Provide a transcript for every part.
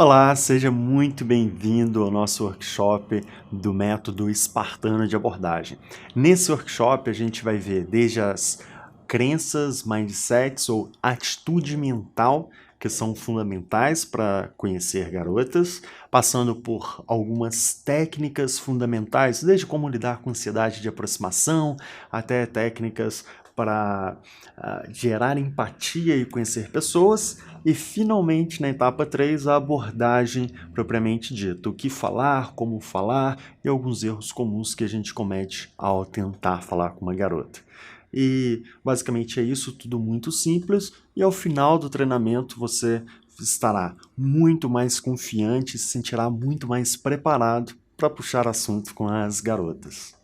Olá, seja muito bem-vindo ao nosso workshop do método espartano de abordagem. Nesse workshop a gente vai ver desde as crenças, mindsets ou atitude mental que são fundamentais para conhecer garotas, passando por algumas técnicas fundamentais, desde como lidar com ansiedade de aproximação, até técnicas para gerar empatia e conhecer pessoas, e finalmente na etapa 3 a abordagem propriamente dita, o que falar, como falar e alguns erros comuns que a gente comete ao tentar falar com uma garota. E basicamente é isso, tudo muito simples, e ao final do treinamento você estará muito mais confiante e se sentirá muito mais preparado para puxar assunto com as garotas.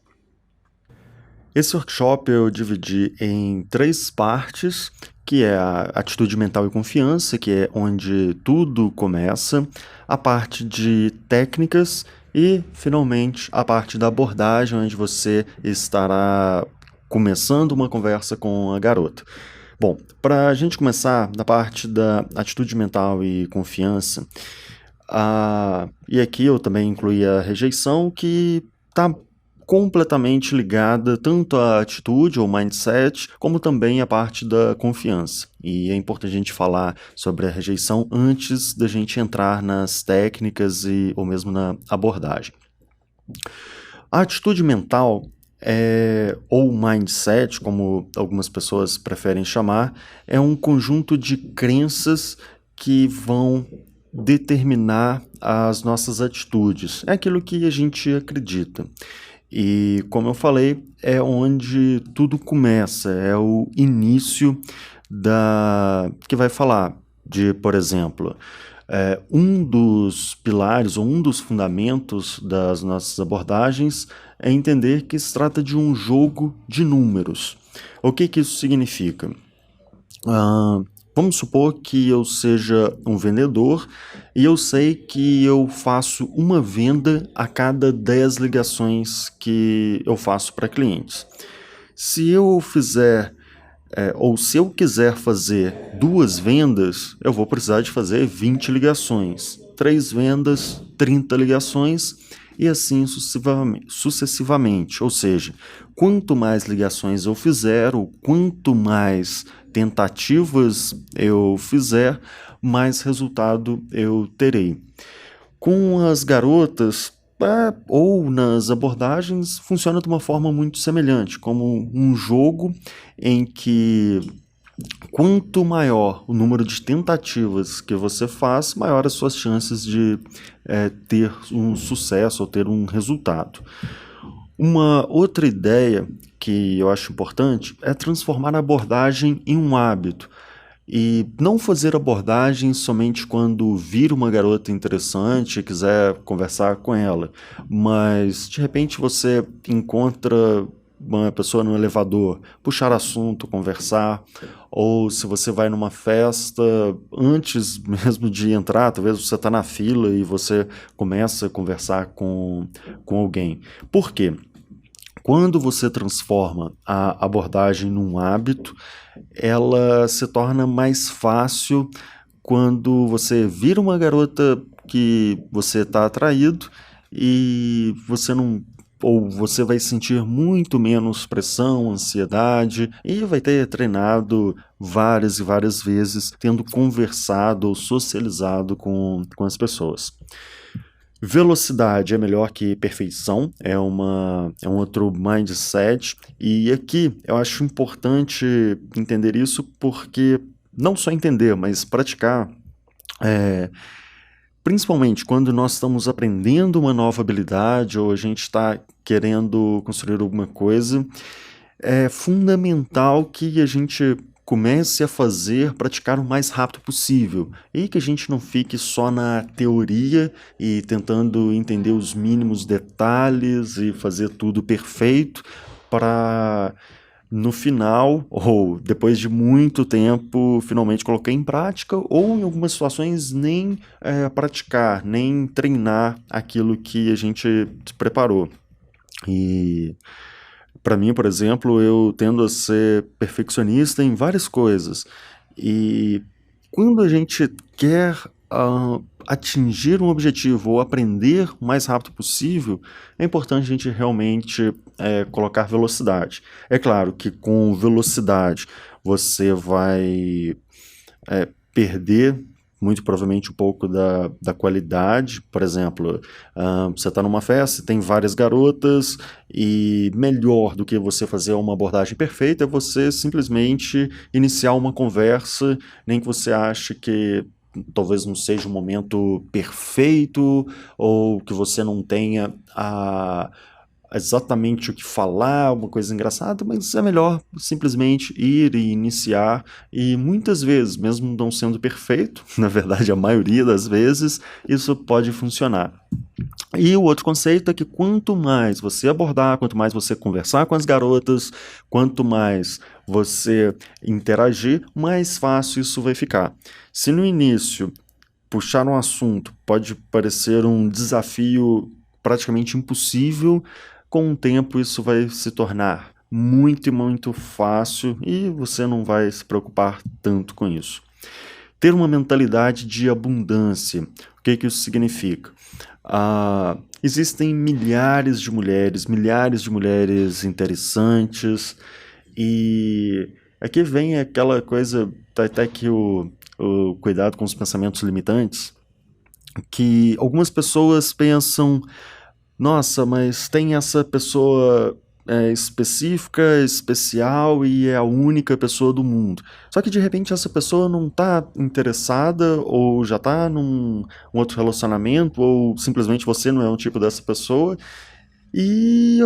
Esse workshop eu dividi em 3 partes, que é a atitude mental e confiança, que é onde tudo começa, a parte de técnicas e, finalmente, a parte da abordagem, onde você estará começando uma conversa com a garota. Bom, para a gente começar da parte da atitude mental e confiança, e aqui eu também incluí a rejeição, que está completamente ligada tanto à atitude ou mindset, como também à parte da confiança. E é importante a gente falar sobre a rejeição antes da gente entrar nas técnicas ou mesmo na abordagem. A atitude mental ou mindset, como algumas pessoas preferem chamar, é um conjunto de crenças que vão determinar as nossas atitudes. É aquilo que a gente acredita. E, como eu falei, é onde tudo começa, é o início que vai falar de, por exemplo, um dos pilares ou um dos fundamentos das nossas abordagens é entender que se trata de um jogo de números. O que isso significa? Vamos supor que eu seja um vendedor e eu sei que eu faço uma venda a cada 10 ligações que eu faço para clientes. Se eu fizer, ou se eu quiser fazer 2 vendas, eu vou precisar de fazer 20 ligações. 3 vendas, 30 ligações e assim sucessivamente. Ou seja, quanto mais ligações eu fizer, ou quanto mais tentativas eu fizer, mais resultado eu terei. Com as garotas, ou nas abordagens, funciona de uma forma muito semelhante, como um jogo em que quanto maior o número de tentativas que você faz, maior as suas chances de ter um sucesso ou ter um resultado. Uma outra ideia que eu acho importante é transformar a abordagem em um hábito. E não fazer abordagem somente quando vir uma garota interessante e quiser conversar com ela, mas de repente você encontra uma pessoa no elevador, puxar assunto, conversar, ou se você vai numa festa, antes mesmo de entrar, talvez você está na fila e você começa a conversar com alguém. Por quê? Quando você transforma a abordagem num hábito, ela se torna mais fácil quando você vira uma garota que você está atraído e você não, ou você vai sentir muito menos pressão, ansiedade e vai ter treinado várias e várias vezes, tendo conversado ou socializado com as pessoas. Velocidade é melhor que perfeição, é um outro mindset, e aqui eu acho importante entender isso porque, não só entender, mas praticar, principalmente quando nós estamos aprendendo uma nova habilidade ou a gente está querendo construir alguma coisa, é fundamental que a gente comece a praticar o mais rápido possível e que a gente não fique só na teoria e tentando entender os mínimos detalhes e fazer tudo perfeito para no final, ou depois de muito tempo, finalmente colocar em prática, ou em algumas situações nem praticar, nem treinar aquilo que a gente preparou. E para mim, por exemplo, eu tendo a ser perfeccionista em várias coisas. E quando a gente quer atingir um objetivo ou aprender o mais rápido possível, é importante a gente realmente colocar velocidade. É claro que com velocidade você vai perder muito provavelmente um pouco da qualidade. Por exemplo, você está numa festa, tem várias garotas, e melhor do que você fazer uma abordagem perfeita é você simplesmente iniciar uma conversa, nem que você ache que talvez não seja um momento perfeito, ou que você não tenha exatamente o que falar, uma coisa engraçada, mas é melhor simplesmente ir e iniciar, e muitas vezes, mesmo não sendo perfeito, na verdade a maioria das vezes, isso pode funcionar. E o outro conceito é que quanto mais você abordar, quanto mais você conversar com as garotas, quanto mais você interagir, mais fácil isso vai ficar. Se no início puxar um assunto pode parecer um desafio praticamente impossível, com o tempo isso vai se tornar muito e muito fácil e você não vai se preocupar tanto com isso. Ter uma mentalidade de abundância. O que isso significa? Existem milhares de mulheres interessantes, e aqui vem aquela coisa, até que o cuidado com os pensamentos limitantes, que algumas pessoas pensam: nossa, mas tem essa pessoa específica, especial, e é a única pessoa do mundo. Só que de repente essa pessoa não está interessada, ou já está num um outro relacionamento, ou simplesmente você não é um tipo dessa pessoa, e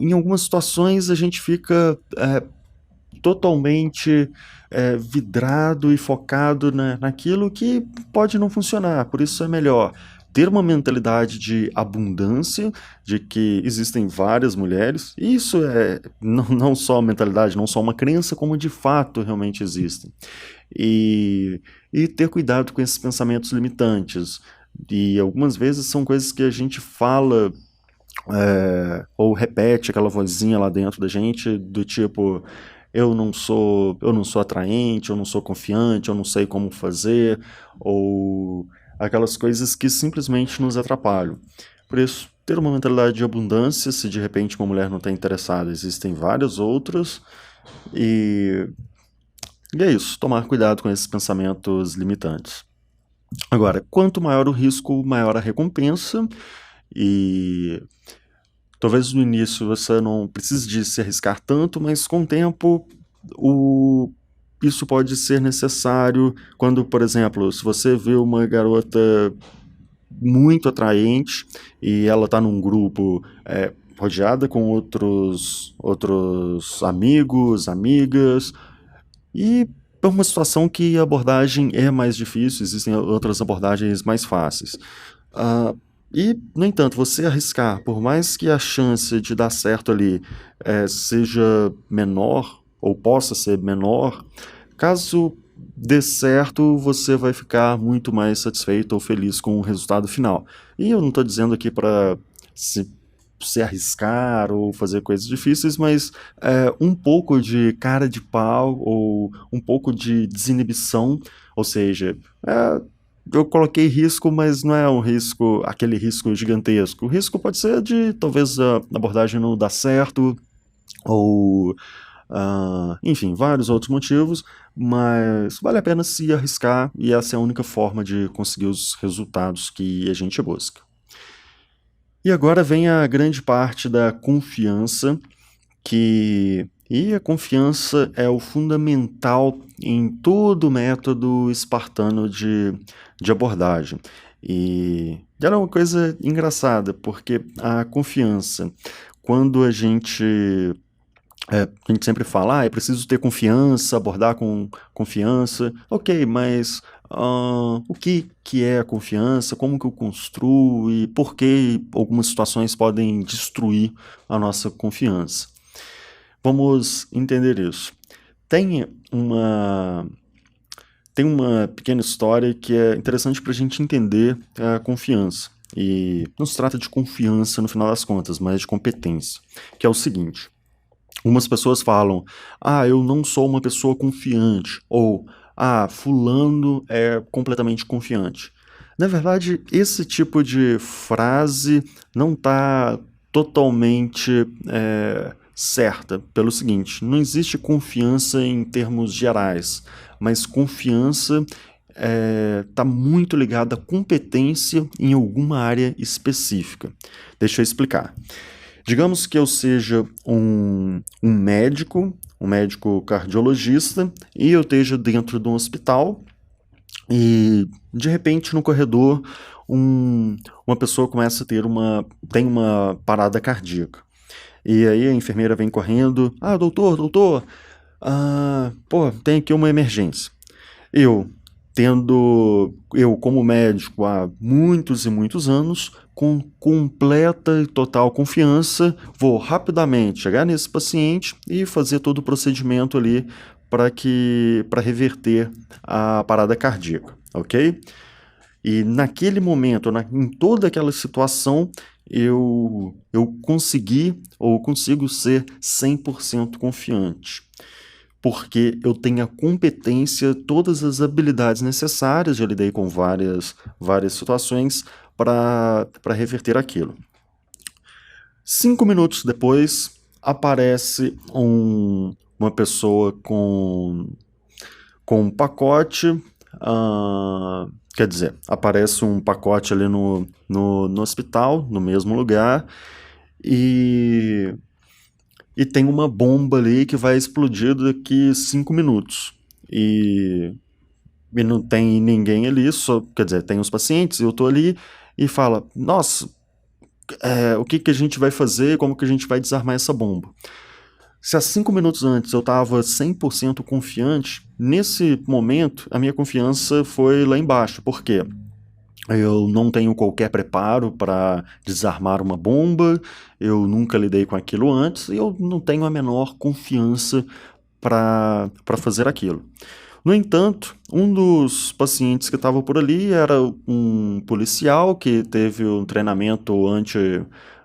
em algumas situações a gente fica totalmente vidrado e focado naquilo que pode não funcionar. Por isso é melhor ter uma mentalidade de abundância, de que existem várias mulheres, e isso é não só uma mentalidade, não só uma crença, como de fato realmente existem. E ter cuidado com esses pensamentos limitantes. E algumas vezes são coisas que a gente fala ou repete aquela vozinha lá dentro da gente, do tipo: eu não sou atraente, eu não sou confiante, eu não sei como fazer, ou aquelas coisas que simplesmente nos atrapalham. Por isso, ter uma mentalidade de abundância, se de repente uma mulher não está interessada, existem várias outras, e é isso, tomar cuidado com esses pensamentos limitantes. Agora, quanto maior o risco, maior a recompensa, e talvez no início você não precise de se arriscar tanto, mas com o tempo isso pode ser necessário quando, por exemplo, se você vê uma garota muito atraente e ela está num grupo rodeada com outros amigos, amigas, e é uma situação que a abordagem é mais difícil, existem outras abordagens mais fáceis. E, no entanto, você arriscar, por mais que a chance de dar certo ali seja menor, ou possa ser menor, caso dê certo, você vai ficar muito mais satisfeito ou feliz com o resultado final. E eu não estou dizendo aqui para se arriscar ou fazer coisas difíceis, mas um pouco de cara de pau ou um pouco de desinibição, ou seja, eu coloquei risco, mas não é aquele risco gigantesco. O risco pode ser de talvez a abordagem não dar certo, ou enfim, vários outros motivos, mas vale a pena se arriscar, e essa é a única forma de conseguir os resultados que a gente busca. E agora vem a grande parte da confiança, e a confiança é o fundamental em todo o método espartano de abordagem. E ela é uma coisa engraçada, porque a confiança, quando a gente sempre fala: é preciso ter confiança, abordar com confiança. Ok, mas o que é a confiança? Como que eu construo? E por que algumas situações podem destruir a nossa confiança? Vamos entender isso. Tem uma pequena história que é interessante para a gente entender a confiança. E não se trata de confiança no final das contas, mas de competência. Que é o seguinte: algumas pessoas falam: eu não sou uma pessoa confiante, ou fulano é completamente confiante. Na verdade, esse tipo de frase não está totalmente certa, pelo seguinte: não existe confiança em termos gerais, mas confiança está muito ligada à competência em alguma área específica. Deixa eu explicar. Digamos que eu seja um médico cardiologista, e eu esteja dentro de um hospital e, de repente, no corredor, uma pessoa começa a tem uma parada cardíaca. E aí a enfermeira vem correndo: doutor, tem aqui uma emergência. Eu como médico há muitos e muitos anos, com completa e total confiança, vou rapidamente chegar nesse paciente e fazer todo o procedimento ali para reverter a parada cardíaca, ok? E naquele momento, em toda aquela situação, eu consegui ou consigo ser 100% confiante, porque eu tenho a competência, todas as habilidades necessárias, já lidei com várias situações para reverter aquilo. 5 minutos depois, aparece uma pessoa com um pacote, quer dizer, aparece um pacote ali no hospital, no mesmo lugar, e tem uma bomba ali que vai explodir daqui 5 minutos. E não tem ninguém ali, quer dizer, tem os pacientes, eu tô ali e fala: nossa, o que a gente vai fazer, como que a gente vai desarmar essa bomba? Se há 5 minutos antes eu estava 100% confiante, nesse momento a minha confiança foi lá embaixo. Por quê? Eu não tenho qualquer preparo para desarmar uma bomba, eu nunca lidei com aquilo antes e eu não tenho a menor confiança para fazer aquilo. No entanto, um dos pacientes que estava por ali era um policial que teve um treinamento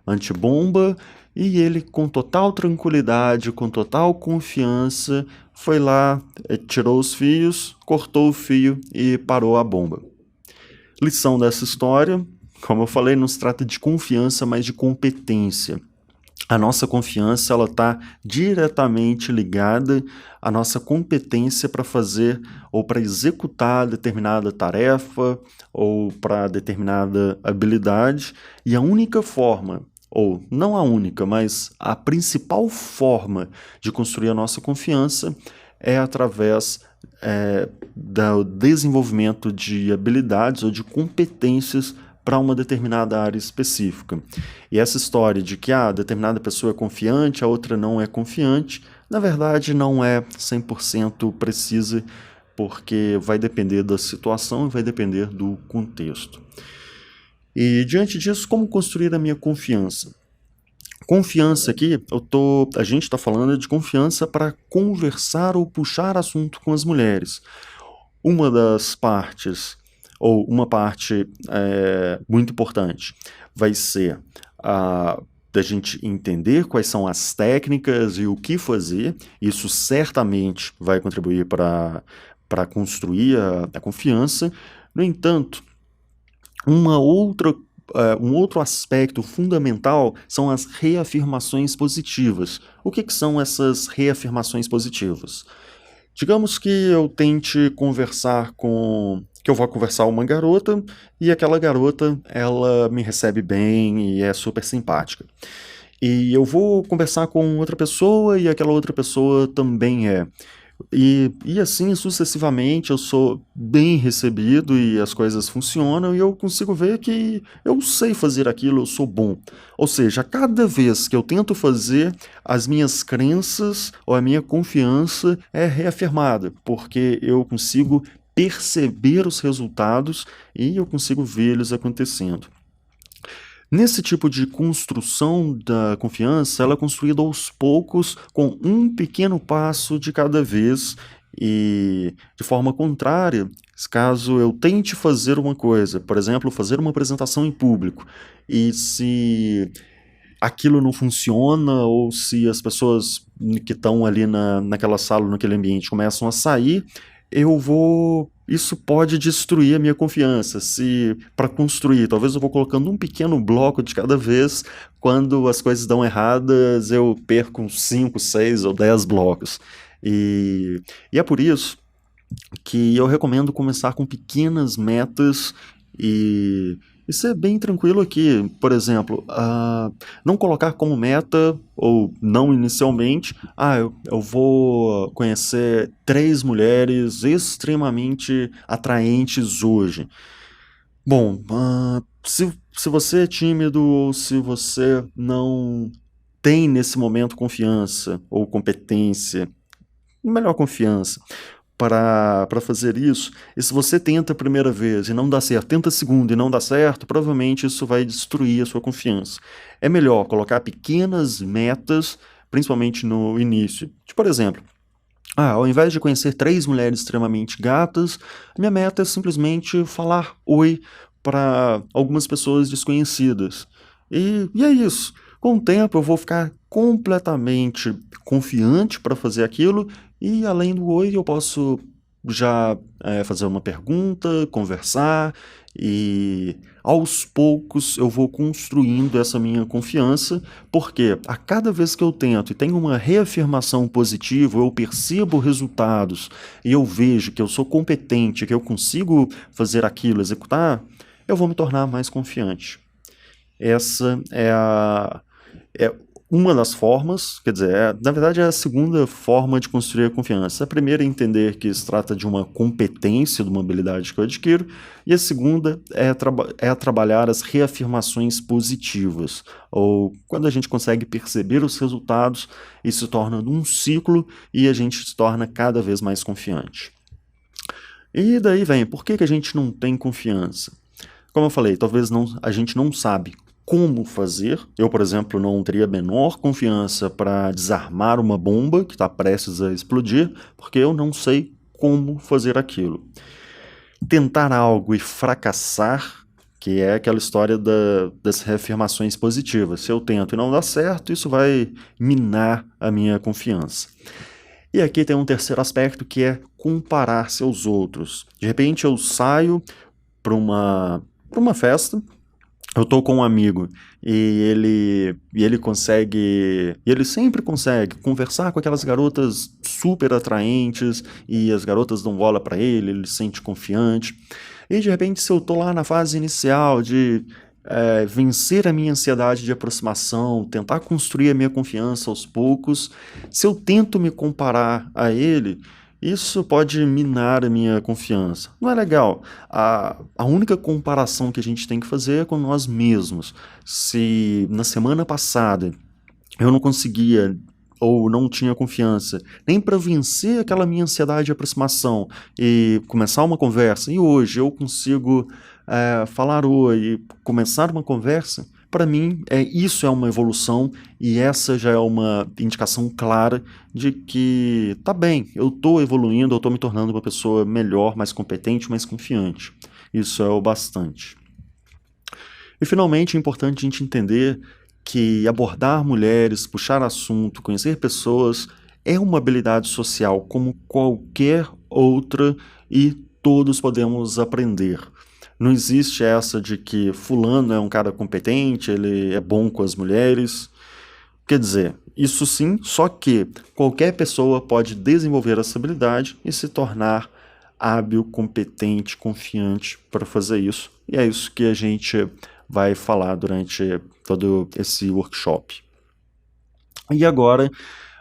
antibomba, e ele, com total tranquilidade, com total confiança, foi lá, tirou os fios, cortou o fio e parou a bomba. Lição dessa história: como eu falei, não se trata de confiança, mas de competência. A nossa confiança está diretamente ligada à nossa competência para fazer ou para executar determinada tarefa ou para determinada habilidade. E a única forma, ou não a única, mas a principal forma de construir a nossa confiança é através do desenvolvimento de habilidades ou de competências para uma determinada área específica. E essa história de que determinada pessoa é confiante, a outra não é confiante, na verdade não é 100% precisa, porque vai depender da situação e vai depender do contexto. E diante disso, como construir a minha confiança? Confiança aqui, a gente está falando de confiança para conversar ou puxar assunto com as mulheres. Uma das partes, ou uma parte muito importante, vai ser da gente entender quais são as técnicas e o que fazer. Isso certamente vai contribuir para construir a confiança. No entanto, um outro aspecto fundamental são as reafirmações positivas. O que são essas reafirmações positivas? Digamos que eu tente que eu vou conversar com uma garota, e aquela garota, ela me recebe bem e é super simpática. E eu vou conversar com outra pessoa e aquela outra pessoa também é. E assim sucessivamente eu sou bem recebido e as coisas funcionam, e eu consigo ver que eu sei fazer aquilo, eu sou bom. Ou seja, cada vez que eu tento fazer, as minhas crenças ou a minha confiança é reafirmada, porque eu consigo perceber os resultados e eu consigo ver eles acontecendo. Nesse tipo de construção da confiança, ela é construída aos poucos, com um pequeno passo de cada vez, e de forma contrária, caso eu tente fazer uma coisa, por exemplo, fazer uma apresentação em público, e se aquilo não funciona, ou se as pessoas que estão ali naquela sala, naquele ambiente, começam a sair, isso pode destruir a minha confiança. Se para construir, talvez eu vou colocando um pequeno bloco de cada vez, quando as coisas dão erradas, eu perco uns 5, 6 ou 10 blocos. E é por isso que eu recomendo começar com pequenas metas e, e ser bem tranquilo aqui. Por exemplo, não colocar como meta, ou não inicialmente, eu vou conhecer 3 mulheres extremamente atraentes hoje. Bom, se você é tímido ou se você não tem nesse momento confiança ou competência, melhor confiança, para fazer isso, e se você tenta a primeira vez e não dá certo, tenta a segunda e não dá certo, provavelmente isso vai destruir a sua confiança. É melhor colocar pequenas metas, principalmente no início. Por exemplo, ao invés de conhecer 3 mulheres extremamente gatas, a minha meta é simplesmente falar oi para algumas pessoas desconhecidas. E é isso. Com o tempo eu vou ficar completamente confiante para fazer aquilo e além do oi eu posso já fazer uma pergunta, conversar e aos poucos eu vou construindo essa minha confiança, porque a cada vez que eu tento e tenho uma reafirmação positiva, eu percebo resultados e eu vejo que eu sou competente, que eu consigo fazer aquilo, executar, eu vou me tornar mais confiante. Essa é uma das formas, quer dizer, na verdade é a segunda forma de construir a confiança. A primeira é entender que se trata de uma competência, de uma habilidade que eu adquiro, e a segunda é trabalhar as reafirmações positivas, ou quando a gente consegue perceber os resultados, isso se torna um ciclo e a gente se torna cada vez mais confiante. E daí vem, por que a gente não tem confiança? Como eu falei, talvez a gente não sabe como fazer. Eu, por exemplo, não teria a menor confiança para desarmar uma bomba que está prestes a explodir, porque eu não sei como fazer aquilo. Tentar algo e fracassar, que é aquela história das reafirmações positivas. Se eu tento e não dá certo, isso vai minar a minha confiança. E aqui tem um terceiro aspecto que é comparar-se aos outros. De repente eu saio para uma festa, eu tô com um amigo e ele sempre consegue conversar com aquelas garotas super atraentes e as garotas dão bola para ele se sente confiante. E de repente, se eu tô lá na fase inicial de vencer a minha ansiedade de aproximação, tentar construir a minha confiança aos poucos, se eu tento me comparar a ele, isso pode minar a minha confiança. Não é legal. A única comparação que a gente tem que fazer é com nós mesmos. Se na semana passada eu não conseguia ou não tinha confiança nem para vencer aquela minha ansiedade de aproximação e começar uma conversa, e hoje eu consigo falar oi e começar uma conversa, para mim isso é uma evolução e essa já é uma indicação clara de que tá bem, eu estou evoluindo, eu estou me tornando uma pessoa melhor, mais competente, mais confiante. Isso é o bastante. E finalmente é importante a gente entender que abordar mulheres, puxar assunto, conhecer pessoas é uma habilidade social como qualquer outra e todos podemos aprender. Não existe essa de que fulano é um cara competente, ele é bom com as mulheres. Quer dizer, isso sim, só que qualquer pessoa pode desenvolver essa habilidade e se tornar hábil, competente, confiante para fazer isso. E é isso que a gente vai falar durante todo esse workshop. E agora,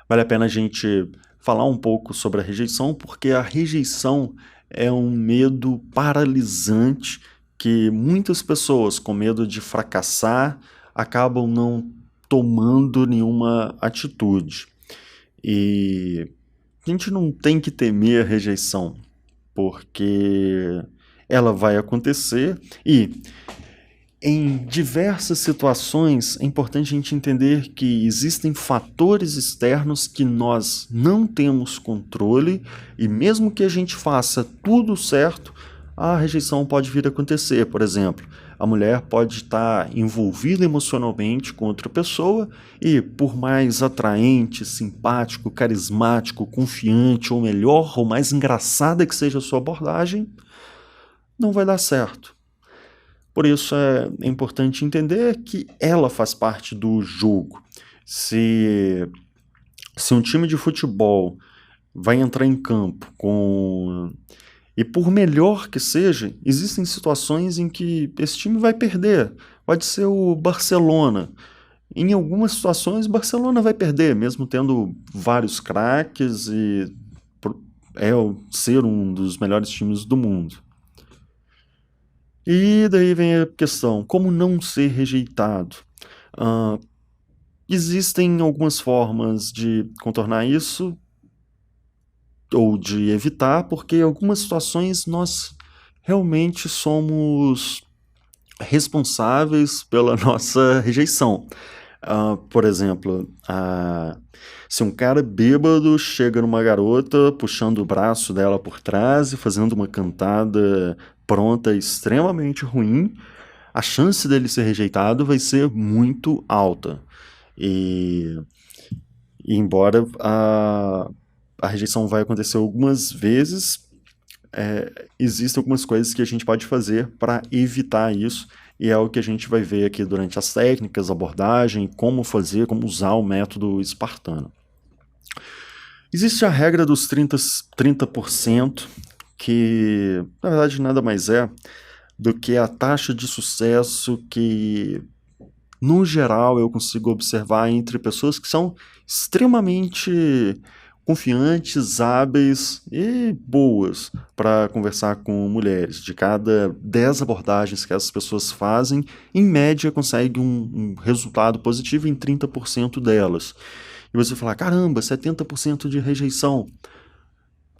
vale a pena a gente falar um pouco sobre a rejeição, porque a rejeição é um medo paralisante que muitas pessoas, com medo de fracassar, acabam não tomando nenhuma atitude. E a gente não tem que temer a rejeição, porque ela vai acontecer e em diversas situações é importante a gente entender que existem fatores externos que nós não temos controle e mesmo que a gente faça tudo certo, a rejeição pode vir a acontecer. Por exemplo, a mulher pode estar envolvida emocionalmente com outra pessoa e, por mais atraente, simpático, carismático, confiante, ou melhor, ou mais engraçada que seja a sua abordagem, não vai dar certo. Por isso é importante entender que ela faz parte do jogo. Se um time de futebol vai entrar em campo com... E por melhor que seja, existem situações em que esse time vai perder. Pode ser o Barcelona. Em algumas situações, o Barcelona vai perder, mesmo tendo vários craques e ser um dos melhores times do mundo. E daí vem a questão, como não ser rejeitado? Existem algumas formas de contornar isso, ou de evitar, porque em algumas situações nós realmente somos responsáveis pela nossa rejeição. Por exemplo, se um cara bêbado chega numa garota puxando o braço dela por trás e fazendo uma cantada pronta extremamente ruim, a chance dele ser rejeitado vai ser muito alta. E embora a rejeição vai acontecer algumas vezes, existem algumas coisas que a gente pode fazer para evitar isso, e é o que a gente vai ver aqui durante as técnicas, abordagem, como fazer, como usar o método espartano. Existe a regra dos 30%, que na verdade nada mais é do que a taxa de sucesso que, no geral, eu consigo observar entre pessoas que são extremamente confiantes, hábeis e boas para conversar com mulheres. De cada 10 abordagens que essas pessoas fazem, em média consegue um resultado positivo em 30% delas. E você fala, caramba, 70% de rejeição.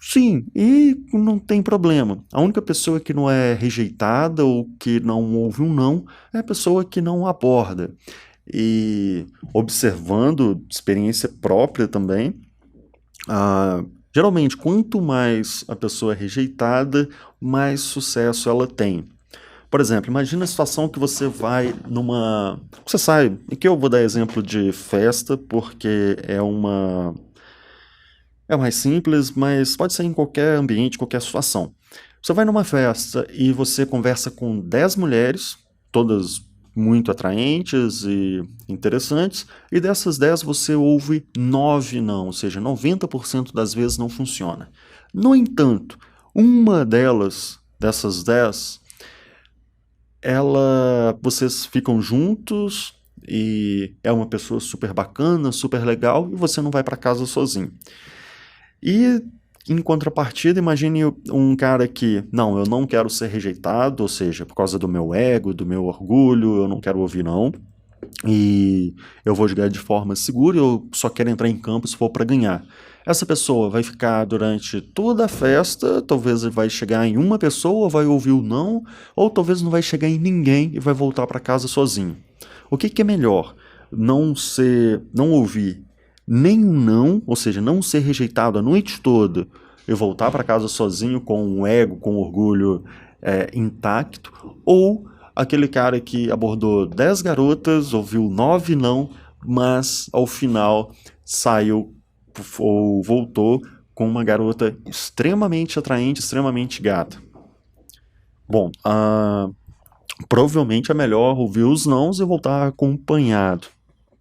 Sim, e não tem problema. A única pessoa que não é rejeitada ou que não ouve um não é a pessoa que não aborda. E observando experiência própria também, geralmente, quanto mais a pessoa é rejeitada, mais sucesso ela tem. Por exemplo, imagina a situação que você vai numa... Você sai, aqui eu vou dar exemplo de festa, porque é mais simples, mas pode ser em qualquer ambiente, qualquer situação. Você vai numa festa e você conversa com 10 mulheres, todas muito atraentes e interessantes, e dessas 10 você ouve 9 não, ou seja, 90% das vezes não funciona. No entanto, uma dessas 10, vocês ficam juntos e é uma pessoa super bacana, super legal, e você não vai para casa sozinho. E, em contrapartida, imagine um cara que, não, eu não quero ser rejeitado, ou seja, por causa do meu ego, do meu orgulho, eu não quero ouvir não, e eu vou jogar de forma segura, eu só quero entrar em campo se for para ganhar. Essa pessoa vai ficar durante toda a festa, talvez vai chegar em uma pessoa, vai ouvir o não, ou talvez não vai chegar em ninguém e vai voltar para casa sozinho. O que é melhor? Não ouvir nem um não, ou seja, não ser rejeitado a noite toda e voltar para casa sozinho com o ego, com o orgulho intacto, ou aquele cara que abordou 10 garotas, ouviu 9 não, mas ao final saiu ou voltou com uma garota extremamente atraente, extremamente gata. Bom, provavelmente é melhor ouvir os nãos e voltar acompanhado.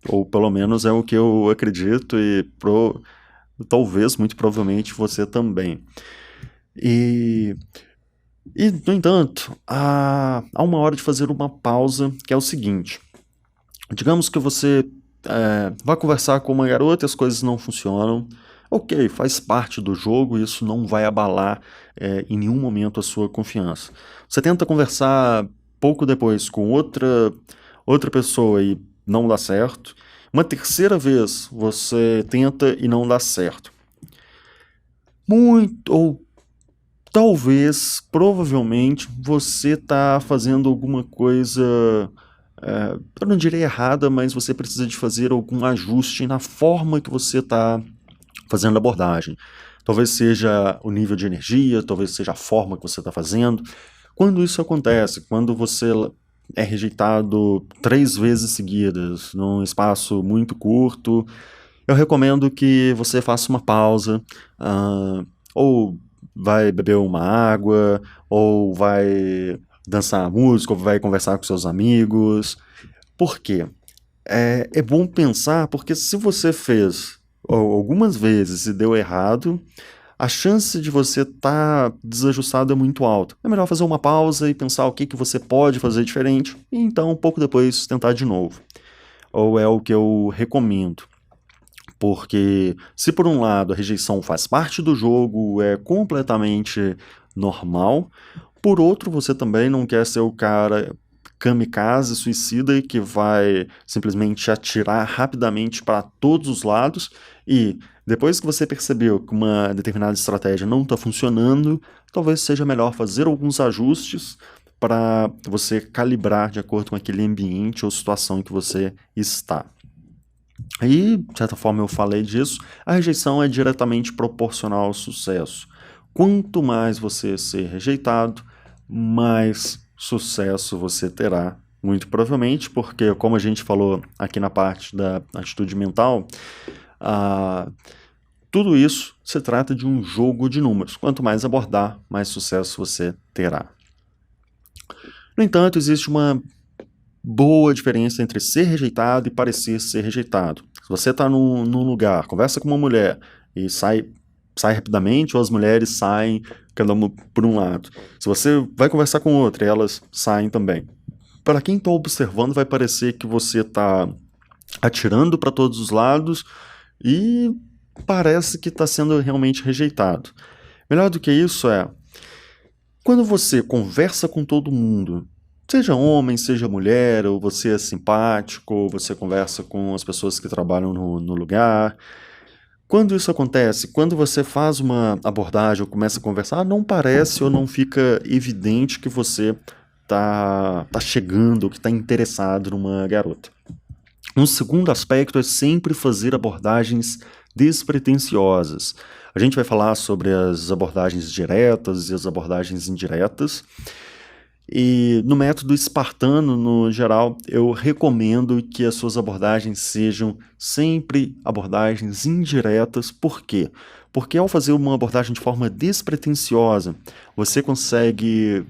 Ou pelo menos é o que eu acredito e talvez, muito provavelmente, você também. E no entanto, há uma hora de fazer uma pausa, que é o seguinte. Digamos que você vai conversar com uma garota e as coisas não funcionam. Ok, faz parte do jogo, isso não vai abalar em nenhum momento a sua confiança. Você tenta conversar pouco depois com outra pessoa e não dá certo. Uma terceira vez você tenta e não dá certo. Ou talvez, provavelmente, você está fazendo alguma coisa, eu não diria errada, mas você precisa de fazer algum ajuste na forma que você está fazendo a abordagem. talvez seja o nível de energia, talvez seja a forma que você está fazendo. Quando isso acontece, quando você é rejeitado 3 vezes seguidas, num espaço muito curto, eu recomendo que você faça uma pausa, ou vai beber uma água, ou vai dançar música, ou vai conversar com seus amigos. Por quê? É bom pensar, porque se você fez algumas vezes e deu errado, a chance de você estar desajustado é muito alta. É melhor fazer uma pausa e pensar o que você pode fazer diferente, e então, um pouco depois, tentar de novo. Ou é o que eu recomendo. Porque se por um lado a rejeição faz parte do jogo, é completamente normal, por outro você também não quer ser o cara kamikaze, suicida, que vai simplesmente atirar rapidamente para todos os lados e depois que você percebeu que uma determinada estratégia não está funcionando, talvez seja melhor fazer alguns ajustes para você calibrar de acordo com aquele ambiente ou situação em que você está. E, de certa forma, eu falei disso, a rejeição é diretamente proporcional ao sucesso. Quanto mais você ser rejeitado, mais sucesso você terá, muito provavelmente, porque, como a gente falou aqui na parte da atitude mental, tudo isso se trata de um jogo de números. Quanto mais abordar, mais sucesso você terá. No entanto, existe uma boa diferença entre ser rejeitado e parecer ser rejeitado. Se você está num lugar, conversa com uma mulher e sai rapidamente, ou as mulheres saem cada uma por um lado. Se você vai conversar com outra, elas saem também. Para quem está observando, vai parecer que você está atirando para todos os lados e parece que está sendo realmente rejeitado. Melhor do que isso é, quando você conversa com todo mundo, seja homem, seja mulher, ou você é simpático, ou você conversa com as pessoas que trabalham no lugar. Quando isso acontece, quando você faz uma abordagem ou começa a conversar, não parece ou não fica evidente que você tá chegando, que está interessado numa garota. Um segundo aspecto é sempre fazer abordagens despretensiosas. A gente vai falar sobre as abordagens diretas e as abordagens indiretas. E no método espartano, no geral, eu recomendo que as suas abordagens sejam sempre abordagens indiretas. Por quê? Porque ao fazer uma abordagem de forma despretensiosa, você consegue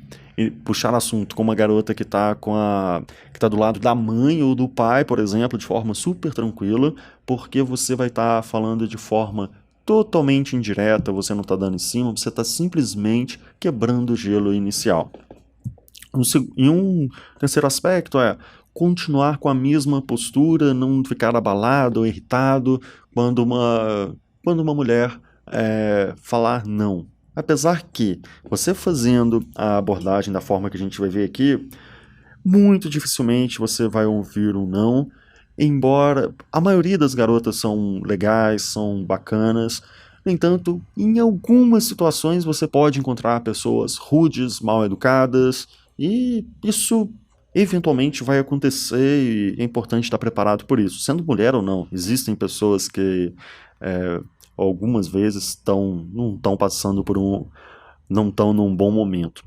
puxar assunto com uma garota que está do lado da mãe ou do pai, por exemplo, de forma super tranquila, porque você vai estar falando de forma totalmente indireta, você não está dando em cima, você está simplesmente quebrando o gelo inicial. E um terceiro aspecto é continuar com a mesma postura, não ficar abalado ou irritado quando uma mulher falar não. Apesar que você fazendo a abordagem da forma que a gente vai ver aqui, muito dificilmente você vai ouvir um não, embora a maioria das garotas são legais, são bacanas. No entanto, em algumas situações você pode encontrar pessoas rudes, mal educadas, e isso eventualmente vai acontecer e é importante estar preparado por isso. Sendo mulher ou não, existem pessoas que algumas vezes não estão passando não estão num bom momento.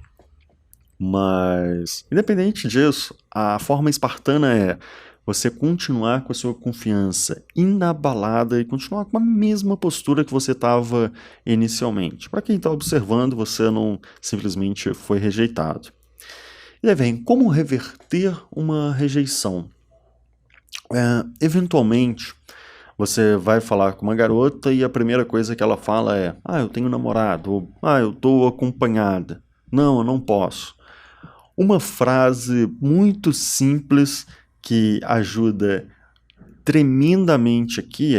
Mas, independente disso, a forma espartana é você continuar com a sua confiança inabalada e continuar com a mesma postura que você estava inicialmente. Para quem está observando, você não simplesmente foi rejeitado. E aí vem, como reverter uma rejeição? Eventualmente, você vai falar com uma garota e a primeira coisa que ela fala é: eu tenho namorado, ou eu estou acompanhada. Não, eu não posso. Uma frase muito simples que ajuda tremendamente aqui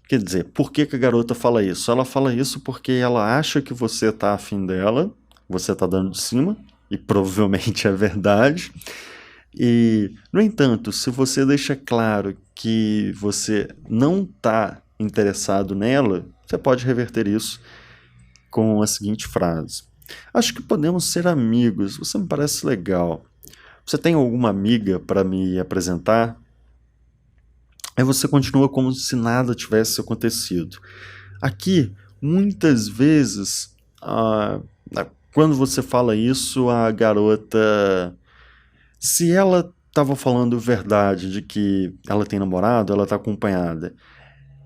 quer dizer, por que a garota fala isso? Ela fala isso porque ela acha que você está afim dela, você está dando de cima, e provavelmente é verdade. E, no entanto, se você deixa claro que você não está interessado nela, você pode reverter isso com a seguinte frase: acho que podemos ser amigos, você me parece legal. Você tem alguma amiga para me apresentar? Aí você continua como se nada tivesse acontecido. Aqui, Muitas vezes, quando você fala isso, a garota, se ela estava falando verdade de que ela tem namorado, ela está acompanhada,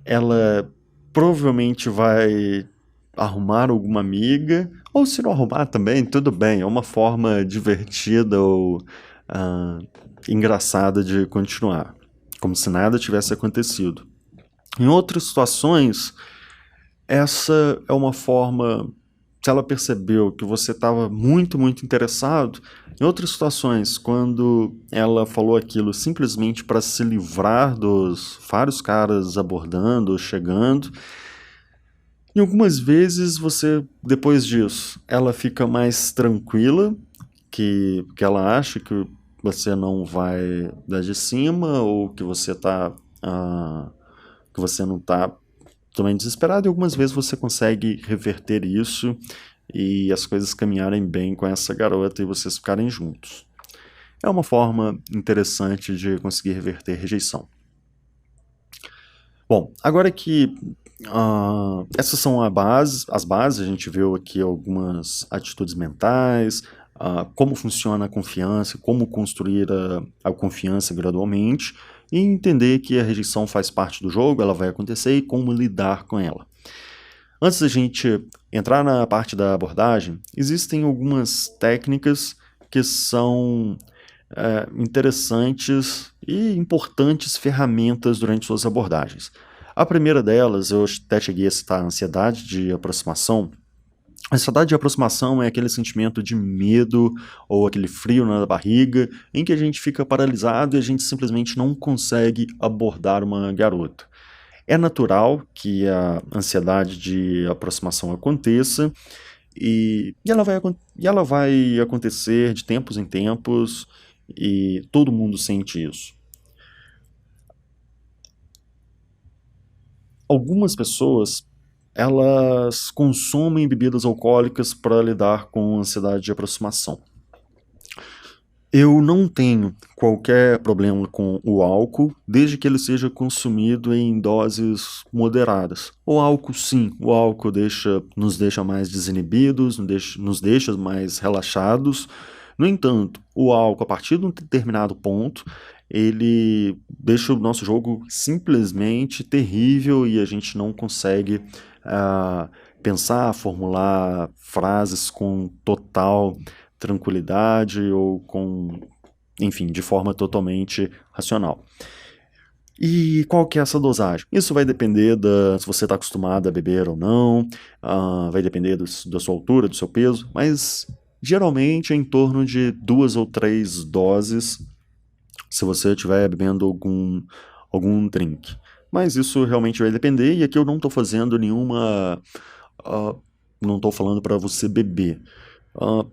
ela provavelmente vai arrumar alguma amiga, ou se não arrumar também, tudo bem, é uma forma divertida ou ah, engraçada de continuar, como se nada tivesse acontecido. Em outras situações, essa é uma forma. Se ela percebeu que você estava muito, muito interessado, em outras situações, quando ela falou aquilo simplesmente para se livrar dos vários caras abordando ou chegando, e algumas vezes você, depois disso, ela fica mais tranquila, que ela acha que você não vai dar de cima ou que você tá, que você não está também desesperado, e algumas vezes você consegue reverter isso e as coisas caminharem bem com essa garota e vocês ficarem juntos. É uma forma interessante de conseguir reverter rejeição. Bom, agora que essas são as bases, a gente viu aqui algumas atitudes mentais, como funciona a confiança, como construir a confiança gradualmente, e entender que a rejeição faz parte do jogo, ela vai acontecer e como lidar com ela. Antes da gente entrar na parte da abordagem, existem algumas técnicas que são interessantes e importantes ferramentas durante suas abordagens. A primeira delas, eu até cheguei a citar a ansiedade de aproximação. A ansiedade de aproximação é aquele sentimento de medo ou aquele frio na barriga em que a gente fica paralisado e a gente simplesmente não consegue abordar uma garota. É natural que a ansiedade de aproximação aconteça e ela vai acontecer de tempos em tempos e todo mundo sente isso. Algumas pessoas elas consomem bebidas alcoólicas para lidar com ansiedade de aproximação. Eu não tenho qualquer problema com o álcool, desde que ele seja consumido em doses moderadas. O álcool, sim, o álcool nos deixa mais desinibidos, nos deixa mais relaxados. No entanto, o álcool, a partir de um determinado ponto, ele deixa o nosso jogo simplesmente terrível e a gente não consegue pensar, formular frases com total tranquilidade ou enfim, de forma totalmente racional. E qual que é essa dosagem? Isso vai depender se você está acostumado a beber ou não, vai depender da sua altura, do seu peso, mas geralmente é em torno de 2 ou 3 doses se você estiver bebendo algum drink. Mas isso realmente vai depender, e aqui eu não estou fazendo nenhuma. Não estou falando para você beber.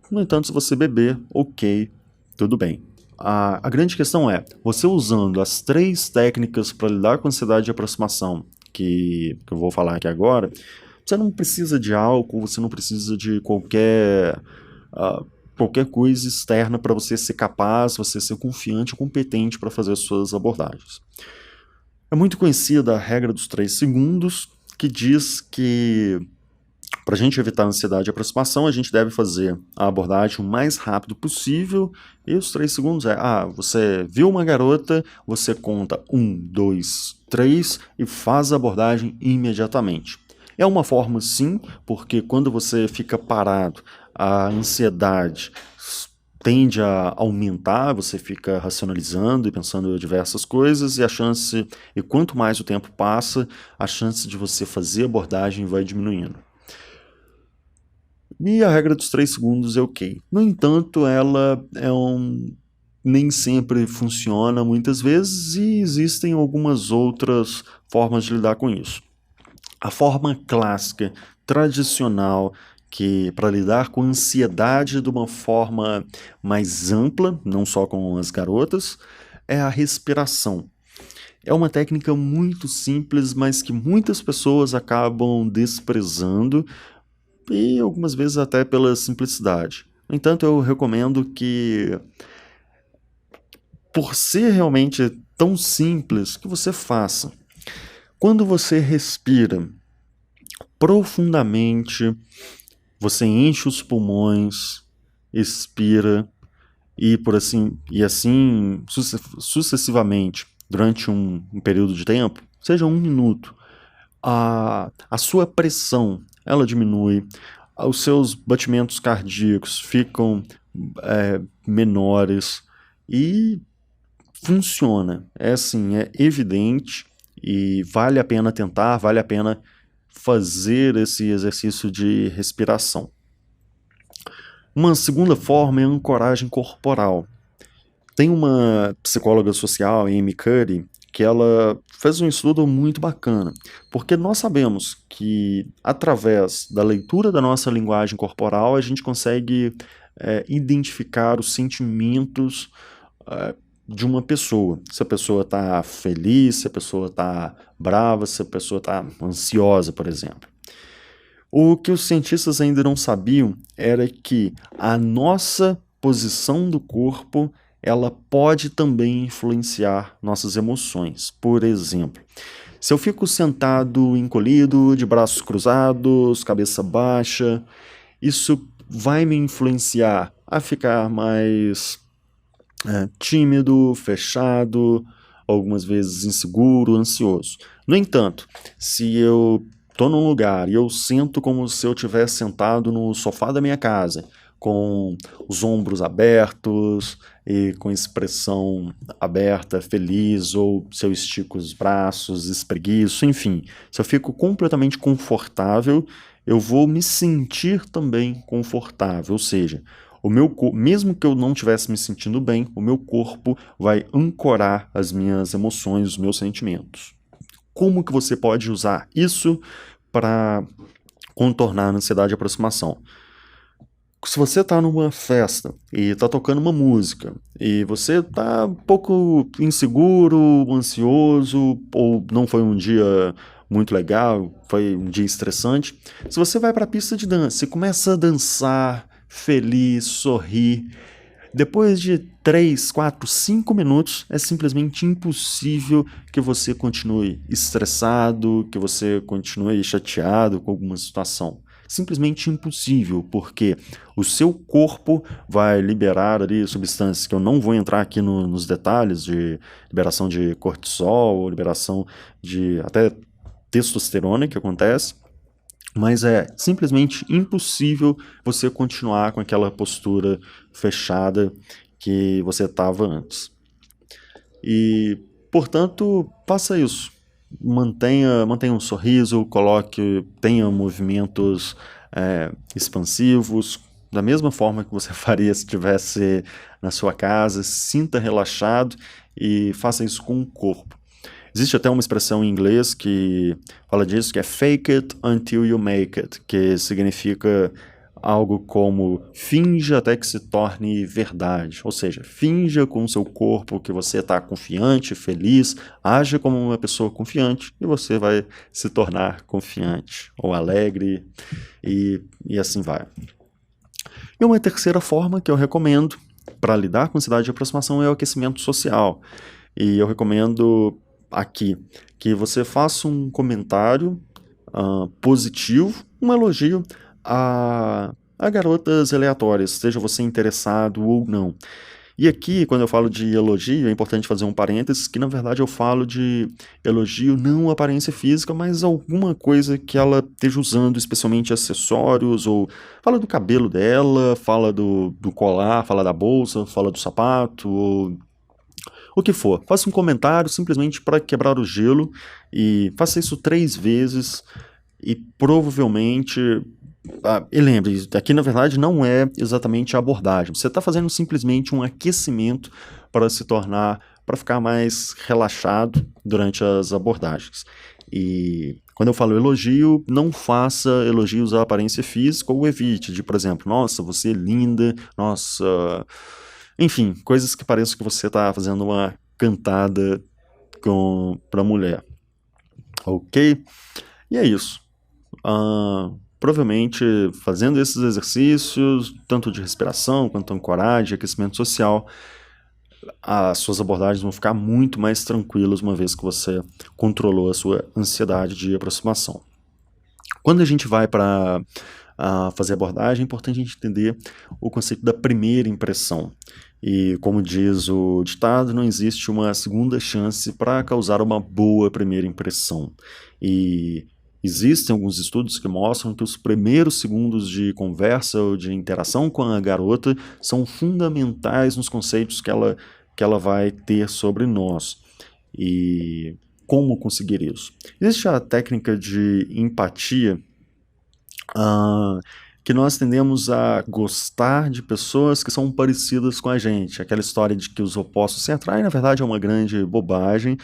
No entanto, se você beber, ok, tudo bem. A grande questão é, você usando as 3 técnicas para lidar com a ansiedade de aproximação que eu vou falar aqui agora, você não precisa de álcool, você não precisa de qualquer coisa externa para você ser capaz, você ser confiante e competente para fazer as suas abordagens. É muito conhecida a regra dos 3 segundos, que diz que para a gente evitar a ansiedade de aproximação, a gente deve fazer a abordagem o mais rápido possível. E os 3 segundos você viu uma garota, você conta 1, 2, 3 e faz a abordagem imediatamente. É uma forma sim, porque quando você fica parado, a ansiedade tende a aumentar, você fica racionalizando e pensando em diversas coisas e quanto mais o tempo passa, a chance de você fazer a abordagem vai diminuindo. E a regra dos 3 segundos é ok. No entanto, ela nem sempre funciona muitas vezes e existem algumas outras formas de lidar com isso. A forma clássica, tradicional, que para lidar com ansiedade de uma forma mais ampla, não só com as garotas, é a respiração. É uma técnica muito simples, mas que muitas pessoas acabam desprezando e algumas vezes até pela simplicidade. No entanto, eu recomendo que, por ser realmente tão simples, que você faça. Quando você respira, profundamente, você enche os pulmões, expira e assim sucessivamente durante um período de tempo, seja 1 minuto, a sua pressão ela diminui, os seus batimentos cardíacos ficam menores e funciona. É assim, é evidente e vale a pena tentar, vale a pena fazer esse exercício de respiração. Uma segunda forma é a ancoragem corporal. Tem uma psicóloga social, Amy Cuddy, que ela fez um estudo muito bacana, porque nós sabemos que através da leitura da nossa linguagem corporal a gente consegue identificar os sentimentos de uma pessoa. Se a pessoa está feliz, se a pessoa está brava, se a pessoa está ansiosa, por exemplo. O que os cientistas ainda não sabiam era que a nossa posição do corpo ela pode também influenciar nossas emoções. Por exemplo, se eu fico sentado encolhido, de braços cruzados, cabeça baixa, isso vai me influenciar a ficar mais tímido, fechado, algumas vezes inseguro, ansioso. No entanto, se eu estou num lugar e eu sinto como se eu estivesse sentado no sofá da minha casa, com os ombros abertos e com expressão aberta, feliz, ou se eu estico os braços, espreguiço, enfim, se eu fico completamente confortável, eu vou me sentir também confortável, ou seja, mesmo que eu não estivesse me sentindo bem, o meu corpo vai ancorar as minhas emoções, os meus sentimentos. Como que você pode usar isso para contornar a ansiedade de aproximação? Se você está numa festa e está tocando uma música e você está um pouco inseguro, ansioso, ou não foi um dia muito legal, foi um dia estressante, se você vai para a pista de dança e começa a dançar, feliz, sorrir, depois de 3, 4, 5 minutos, é simplesmente impossível que você continue estressado, que você continue chateado com alguma situação. Simplesmente impossível, porque o seu corpo vai liberar ali substâncias que eu não vou entrar aqui nos detalhes de liberação de cortisol, liberação de até testosterona que acontece, mas é simplesmente impossível você continuar com aquela postura fechada que você estava antes. E, portanto, faça isso. Mantenha um sorriso, tenha movimentos expansivos, da mesma forma que você faria se estivesse na sua casa, sinta relaxado e faça isso com o corpo. Existe até uma expressão em inglês que fala disso, que é fake it until you make it, que significa algo como finja até que se torne verdade. Ou seja, finja com o seu corpo que você está confiante, feliz, haja como uma pessoa confiante e você vai se tornar confiante ou alegre e assim vai. E uma terceira forma que eu recomendo para lidar com ansiedade de aproximação é o aquecimento social. E eu recomendo aqui que você faça um comentário positivo, um elogio a garotas aleatórias, seja você interessado ou não. E aqui, quando eu falo de elogio, é importante fazer um parênteses, que na verdade eu falo de elogio não à aparência física, mas alguma coisa que ela esteja usando, especialmente acessórios, ou fala do cabelo dela, fala do colar, fala da bolsa, fala do sapato, ou o que for. Faça um comentário simplesmente para quebrar o gelo e faça isso 3 vezes e provavelmente... e lembre, aqui na verdade não é exatamente a abordagem. Você está fazendo simplesmente um aquecimento para ficar mais relaxado durante as abordagens. E quando eu falo elogio, não faça elogios à aparência física ou evite de, por exemplo, nossa, você é linda, nossa... Enfim, coisas que pareçam que você está fazendo uma cantada para mulher. Ok? E é isso. Provavelmente, fazendo esses exercícios, tanto de respiração, quanto ancoragem, aquecimento social, as suas abordagens vão ficar muito mais tranquilas uma vez que você controlou a sua ansiedade de aproximação. Quando a gente vai para fazer abordagem, é importante a gente entender o conceito da primeira impressão. E como diz o ditado, não existe uma segunda chance para causar uma boa primeira impressão. E existem alguns estudos que mostram que os primeiros segundos de conversa ou de interação com a garota são fundamentais nos conceitos que ela vai ter sobre nós. E como conseguir isso? Existe a técnica de empatia, que nós tendemos a gostar de pessoas que são parecidas com a gente. Aquela história de que os opostos se atraem, na verdade, é uma grande bobagem,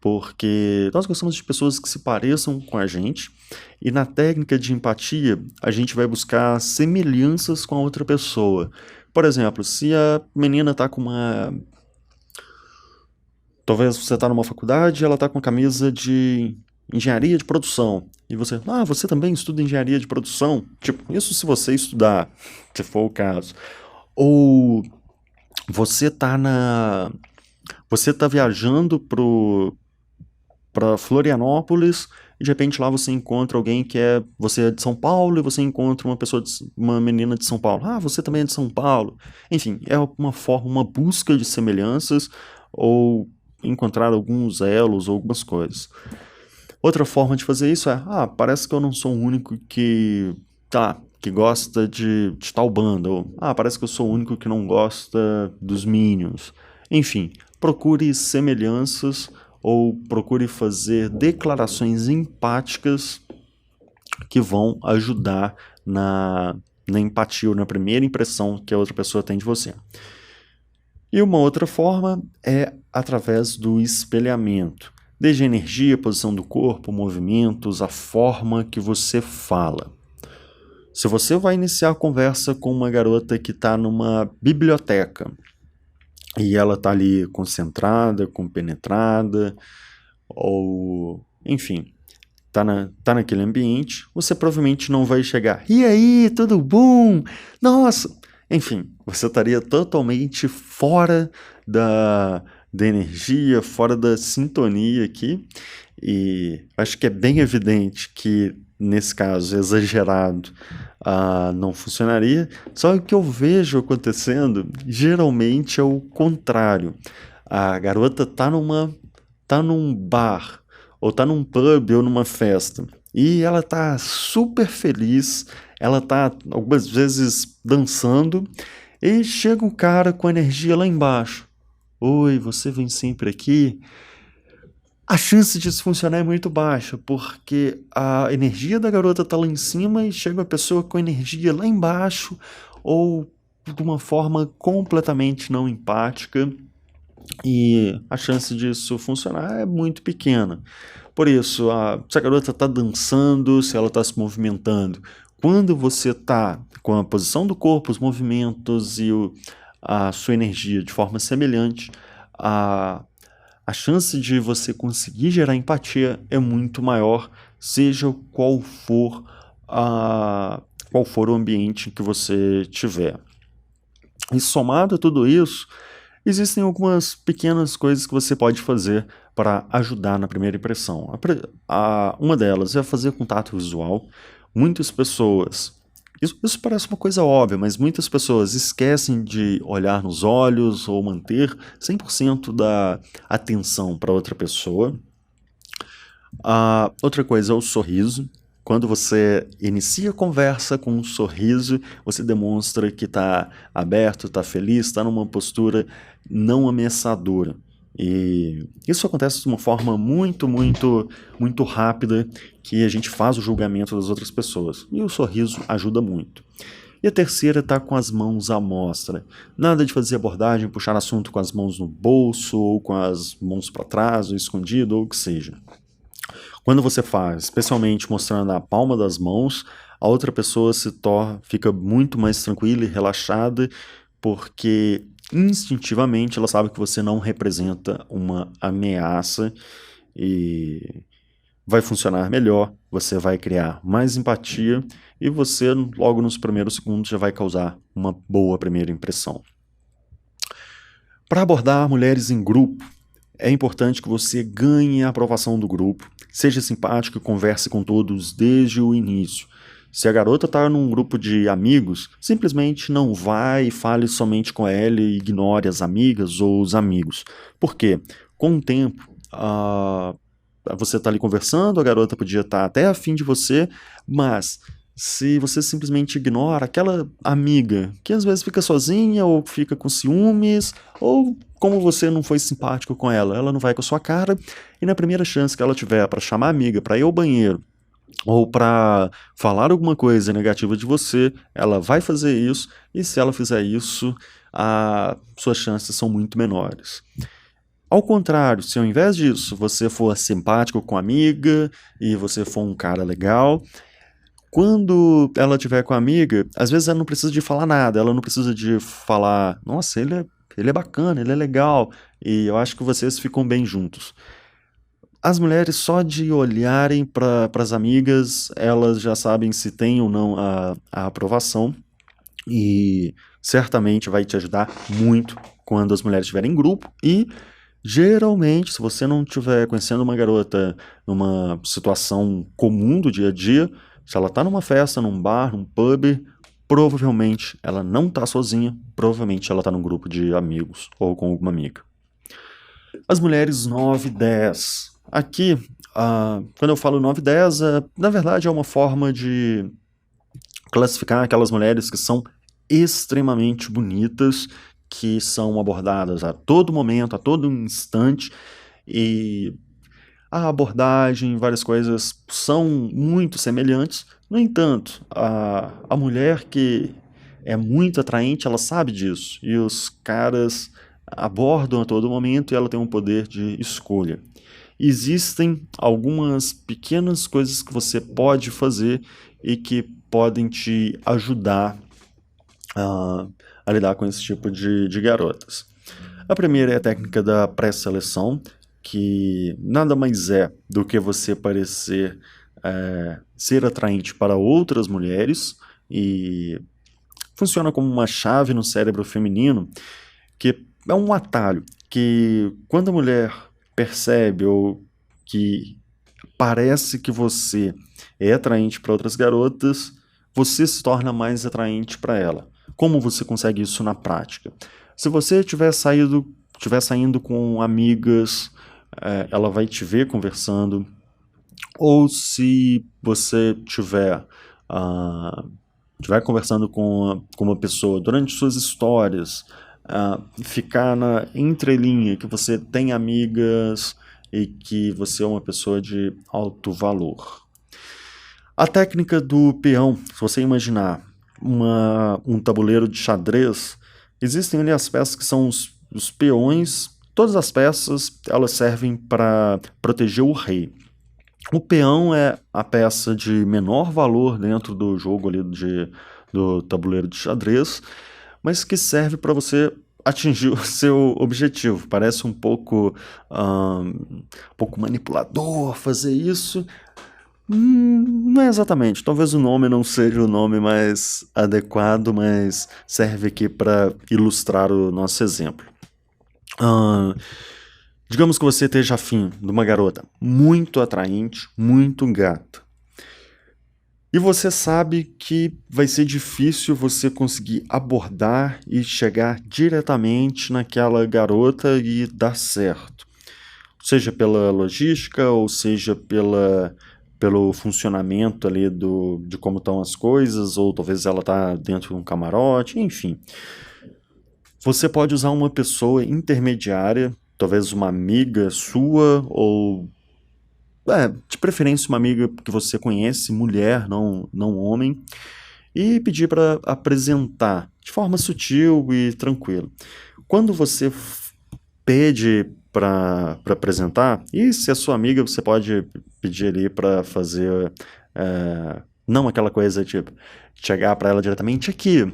porque nós gostamos de pessoas que se pareçam com a gente, e na técnica de empatia, a gente vai buscar semelhanças com a outra pessoa. Por exemplo, se a menina está com uma... Talvez você está numa faculdade e ela está com a camisa de engenharia de produção. E você, você também estuda engenharia de produção? Tipo, isso se você estudar, se for o caso. Ou você tá viajando para Florianópolis e de repente lá você encontra alguém você é de São Paulo e você encontra uma menina de São Paulo. Você também é de São Paulo. Enfim, é uma busca de semelhanças ou encontrar alguns elos ou algumas coisas. Outra forma de fazer isso é, parece que eu não sou o único que gosta de tal banda, ou parece que eu sou o único que não gosta dos Minions. Enfim, procure semelhanças ou procure fazer declarações empáticas que vão ajudar na empatia ou na primeira impressão que a outra pessoa tem de você. E uma outra forma é através do espelhamento. Desde a energia, a posição do corpo, movimentos, a forma que você fala. Se você vai iniciar a conversa com uma garota que está numa biblioteca e ela está ali concentrada, compenetrada, ou enfim, tá naquele ambiente, você provavelmente não vai chegar, e aí, tudo bom? Nossa! Enfim, você estaria totalmente fora da energia, fora da sintonia aqui, e acho que é bem evidente que, nesse caso, exagerado, não funcionaria. Só que o que eu vejo acontecendo, geralmente é o contrário. A garota tá num bar, ou tá num pub, ou numa festa, e ela tá super feliz, ela tá, algumas vezes, dançando, e chega um cara com energia lá embaixo. Oi, você vem sempre aqui? A chance disso funcionar é muito baixa, porque a energia da garota tá lá em cima e chega uma pessoa com energia lá embaixo, ou de uma forma completamente não empática, e a chance disso funcionar é muito pequena. Por isso, se a garota está dançando, se ela está se movimentando, quando você está com a posição do corpo, os movimentos e a sua energia de forma semelhante, a chance de você conseguir gerar empatia é muito maior, seja qual for o ambiente que você tiver. E somado a tudo isso, existem algumas pequenas coisas que você pode fazer para ajudar na primeira impressão. Uma delas é fazer contato visual. Muitas pessoas... Isso parece uma coisa óbvia, mas muitas pessoas esquecem de olhar nos olhos ou manter 100% da atenção para outra pessoa. Outra coisa é o sorriso. Quando você inicia a conversa com um sorriso, você demonstra que está aberto, está feliz, está numa postura não ameaçadora. E isso acontece de uma forma muito, muito, muito rápida, que a gente faz o julgamento das outras pessoas. E o sorriso ajuda muito. E a terceira está com as mãos à mostra. Nada de fazer abordagem, puxar assunto com as mãos no bolso, ou com as mãos para trás, ou escondido, ou o que seja. Quando você faz, especialmente mostrando a palma das mãos, a outra pessoa fica muito mais tranquila e relaxada, porque instintivamente ela sabe que você não representa uma ameaça e vai funcionar melhor, você vai criar mais empatia e você, logo nos primeiros segundos, já vai causar uma boa primeira impressão. Para abordar mulheres em grupo, é importante que você ganhe a aprovação do grupo, seja simpático e converse com todos desde o início. Se a garota está num grupo de amigos, simplesmente não vai e fale somente com ela e ignore as amigas ou os amigos. Por quê? Com o tempo, você está ali conversando, a garota podia estar até afim de você, mas se você simplesmente ignora aquela amiga que às vezes fica sozinha ou fica com ciúmes, ou como você não foi simpático com ela, ela não vai com a sua cara, e na primeira chance que ela tiver para chamar a amiga para ir ao banheiro ou para falar alguma coisa negativa de você, ela vai fazer isso, e se ela fizer isso, suas chances são muito menores. Ao contrário, se ao invés disso você for simpático com a amiga e você for um cara legal, quando ela estiver com a amiga, às vezes ela não precisa de falar nada, ela não precisa de falar, nossa, ele é bacana, ele é legal, e eu acho que vocês ficam bem juntos. As mulheres, só de olharem para as amigas, elas já sabem se tem ou não a aprovação, e certamente vai te ajudar muito quando as mulheres estiverem em grupo. E geralmente, se você não estiver conhecendo uma garota numa situação comum do dia a dia, se ela está numa festa, num bar, num pub, provavelmente ela não está sozinha, provavelmente ela está num grupo de amigos ou com alguma amiga. As mulheres 9 e 10. Aqui, quando eu falo 9 e 10, na verdade é uma forma de classificar aquelas mulheres que são extremamente bonitas, que são abordadas a todo momento, a todo instante, e a abordagem, várias coisas são muito semelhantes. No entanto, a mulher que é muito atraente, ela sabe disso, e os caras abordam a todo momento e ela tem um poder de escolha. Existem algumas pequenas coisas que você pode fazer e que podem te ajudar a lidar com esse tipo de garotas. A primeira é a técnica da pré-seleção, que nada mais é do que você parecer ser atraente para outras mulheres, e funciona como uma chave no cérebro feminino, que é um atalho, que quando a mulher percebe ou que parece que você é atraente para outras garotas, você se torna mais atraente para ela. Como você consegue isso na prática? Se você estiver saindo com amigas, ela vai te ver conversando, ou se você estiver conversando com uma pessoa durante suas histórias, ficar na entrelinha que você tem amigas e que você é uma pessoa de alto valor. A técnica do peão, se você imaginar um tabuleiro de xadrez, existem ali as peças que são os peões. Todas as peças elas servem para proteger o rei. O peão é a peça de menor valor dentro do jogo ali do tabuleiro de xadrez, mas que serve para você atingir o seu objetivo. Parece um pouco manipulador fazer isso. Não é exatamente. Talvez o nome não seja o nome mais adequado, mas serve aqui para ilustrar o nosso exemplo. Digamos que você esteja afim de uma garota muito atraente, muito gata. E você sabe que vai ser difícil você conseguir abordar e chegar diretamente naquela garota e dar certo. Seja pela logística ou seja pelo funcionamento ali de como estão as coisas, ou talvez ela está dentro de um camarote, enfim. Você pode usar uma pessoa intermediária, talvez uma amiga sua, ou de preferência uma amiga que você conhece, mulher, não homem, e pedir para apresentar de forma sutil e tranquila. Quando você pede para apresentar, e se é sua amiga, você pode pedir ali para fazer, não aquela coisa tipo, chegar para ela diretamente, aqui,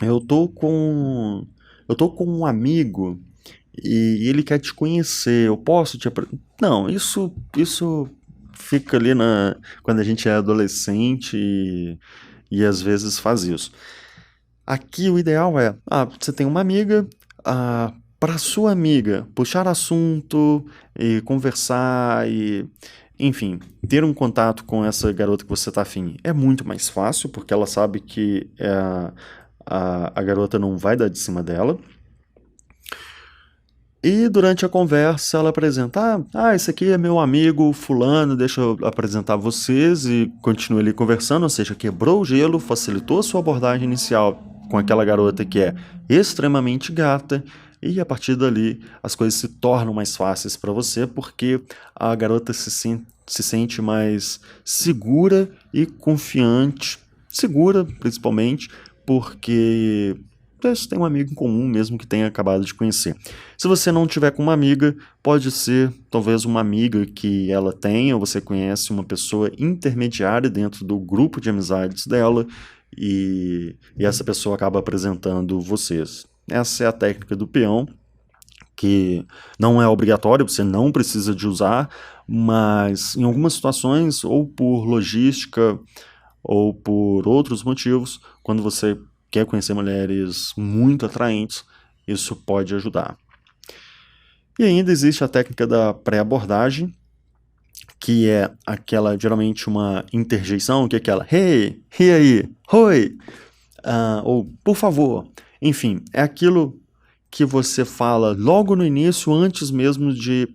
eu tô com um amigo e ele quer te conhecer, eu posso te apresentar? Não, isso fica ali quando a gente é adolescente e às vezes faz isso. Aqui o ideal é, você tem uma amiga, para sua amiga puxar assunto e conversar e, enfim, ter um contato com essa garota que você tá afim é muito mais fácil, porque ela sabe que a garota não vai dar de cima dela. E durante a conversa ela apresenta, esse aqui é meu amigo fulano, deixa eu apresentar vocês, e continua ali conversando, ou seja, quebrou o gelo, facilitou a sua abordagem inicial com aquela garota que é extremamente gata, e a partir dali as coisas se tornam mais fáceis para você, porque a garota se sente mais segura e confiante, segura principalmente, porque você tem um amigo em comum mesmo que tenha acabado de conhecer. Se você não tiver com uma amiga, pode ser talvez uma amiga que ela tenha, ou você conhece uma pessoa intermediária dentro do grupo de amizades dela, e essa pessoa acaba apresentando vocês. Essa é a técnica do peão, que não é obrigatória, você não precisa de usar, mas em algumas situações, ou por logística, ou por outros motivos, quando você quer conhecer mulheres muito atraentes, isso pode ajudar. E ainda existe a técnica da pré-abordagem, que é aquela, geralmente, uma interjeição, que é aquela, hey, e aí, oi, ou por favor. Enfim, é aquilo que você fala logo no início, antes mesmo de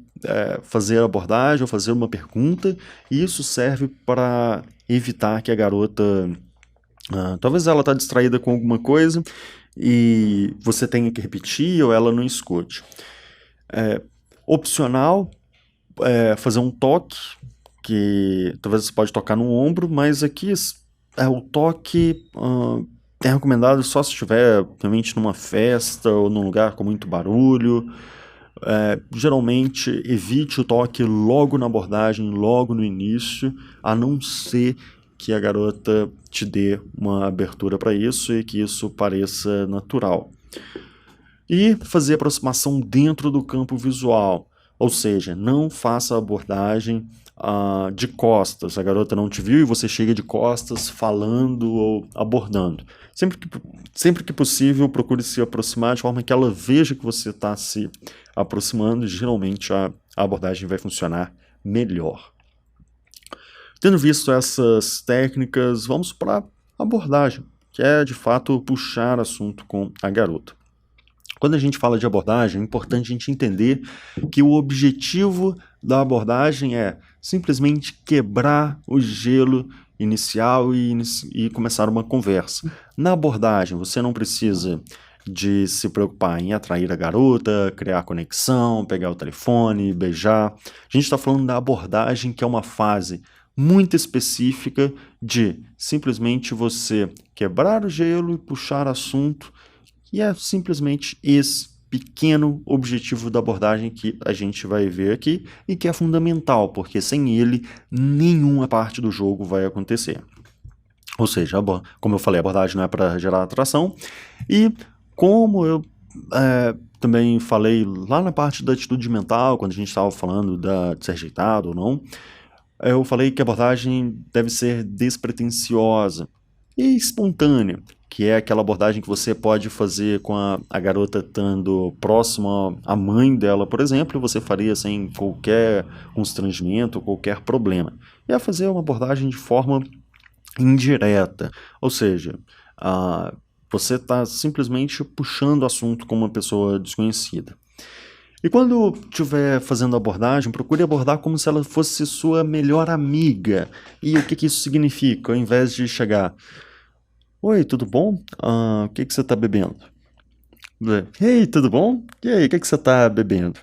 fazer a abordagem ou fazer uma pergunta, e isso serve para evitar que a garota, talvez ela está distraída com alguma coisa e você tenha que repetir ou ela não escute. Opcional, fazer um toque, que talvez você pode tocar no ombro, mas aqui o toque é recomendado só se estiver realmente numa festa ou num lugar com muito barulho. Geralmente evite o toque logo na abordagem, logo no início, a não ser que a garota te dê uma abertura para isso e que isso pareça natural. E fazer aproximação dentro do campo visual, ou seja, não faça a abordagem de costas, a garota não te viu e você chega de costas falando ou abordando. Sempre que possível, procure se aproximar de forma que ela veja que você está se aproximando, e geralmente a abordagem vai funcionar melhor. Tendo visto essas técnicas, vamos para a abordagem, que é de fato puxar assunto com a garota. Quando a gente fala de abordagem, é importante a gente entender que o objetivo da abordagem é simplesmente quebrar o gelo inicial e começar uma conversa. Na abordagem, você não precisa de se preocupar em atrair a garota, criar conexão, pegar o telefone, beijar. A gente está falando da abordagem, que é uma fase muito específica de simplesmente você quebrar o gelo e puxar assunto. E é simplesmente esse pequeno objetivo da abordagem que a gente vai ver aqui e que é fundamental, porque sem ele nenhuma parte do jogo vai acontecer. Ou seja, como eu falei, a abordagem não é para gerar atração, e como eu também falei lá na parte da atitude mental, quando a gente estava falando de ser rejeitado ou não, eu falei que a abordagem deve ser despretensiosa e espontânea, que é aquela abordagem que você pode fazer com a garota estando próxima à mãe dela, por exemplo, e você faria sem qualquer constrangimento, qualquer problema. E é fazer uma abordagem de forma indireta, ou seja, você está simplesmente puxando o assunto com uma pessoa desconhecida. E quando estiver fazendo a abordagem, procure abordar como se ela fosse sua melhor amiga. E o que isso significa? Ao invés de chegar, oi, tudo bom? O que você está bebendo? Ei, tudo bom? E aí, o que você está bebendo?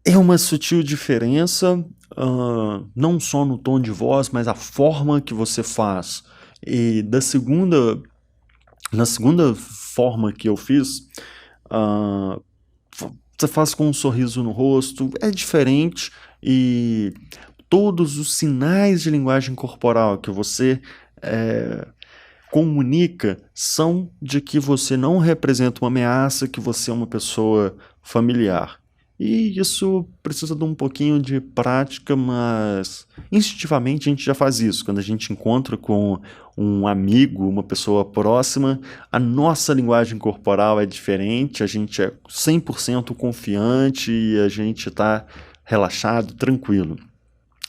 É uma sutil diferença, não só no tom de voz, mas a forma que você faz. E na segunda forma que eu fiz, você faz com um sorriso no rosto, é diferente, e todos os sinais de linguagem corporal que você comunica são de que você não representa uma ameaça, que você é uma pessoa familiar. E isso precisa de um pouquinho de prática, mas instintivamente a gente já faz isso. Quando a gente encontra com um amigo, uma pessoa próxima, a nossa linguagem corporal é diferente, a gente é 100% confiante e a gente está relaxado, tranquilo.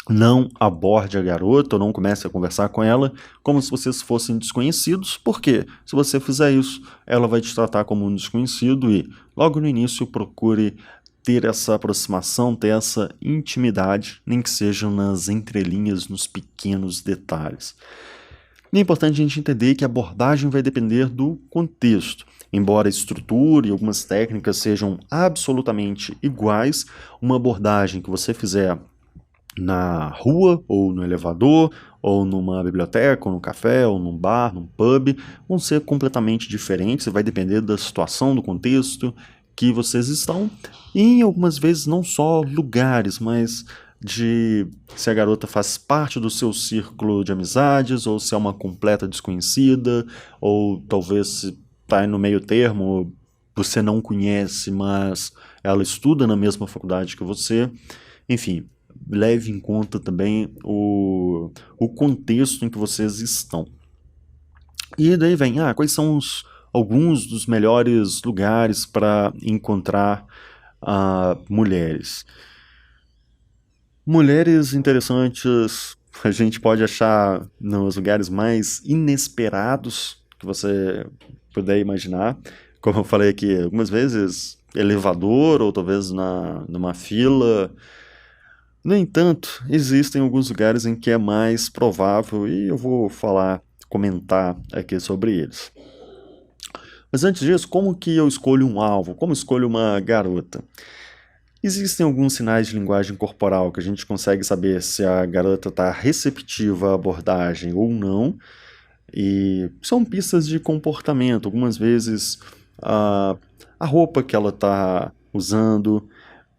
Não aborde a garota ou não comece a conversar com ela como se vocês fossem desconhecidos, porque se você fizer isso, ela vai te tratar como um desconhecido e logo no início procure ter essa aproximação, ter essa intimidade, nem que seja nas entrelinhas, nos pequenos detalhes. E é importante a gente entender que a abordagem vai depender do contexto. Embora a estrutura e algumas técnicas sejam absolutamente iguais, uma abordagem que você fizer na rua, ou no elevador, ou numa biblioteca, ou num café, ou num bar, num pub, vão ser completamente diferentes, vai depender da situação, do contexto que vocês estão, e algumas vezes não só lugares, mas de se a garota faz parte do seu círculo de amizades, ou se é uma completa desconhecida, ou talvez está no meio termo, você não conhece, mas ela estuda na mesma faculdade que você, enfim, leve em conta também o contexto em que vocês estão. E daí vem, quais são alguns dos melhores lugares para encontrar mulheres? Mulheres interessantes a gente pode achar nos lugares mais inesperados que você puder imaginar. Como eu falei aqui, algumas vezes elevador ou talvez numa fila. No entanto, existem alguns lugares em que é mais provável e eu vou comentar aqui sobre eles. Mas antes disso, como que eu escolho um alvo? Como escolho uma garota? Existem alguns sinais de linguagem corporal que a gente consegue saber se a garota está receptiva à abordagem ou não, e são pistas de comportamento. Algumas vezes a roupa que ela está usando,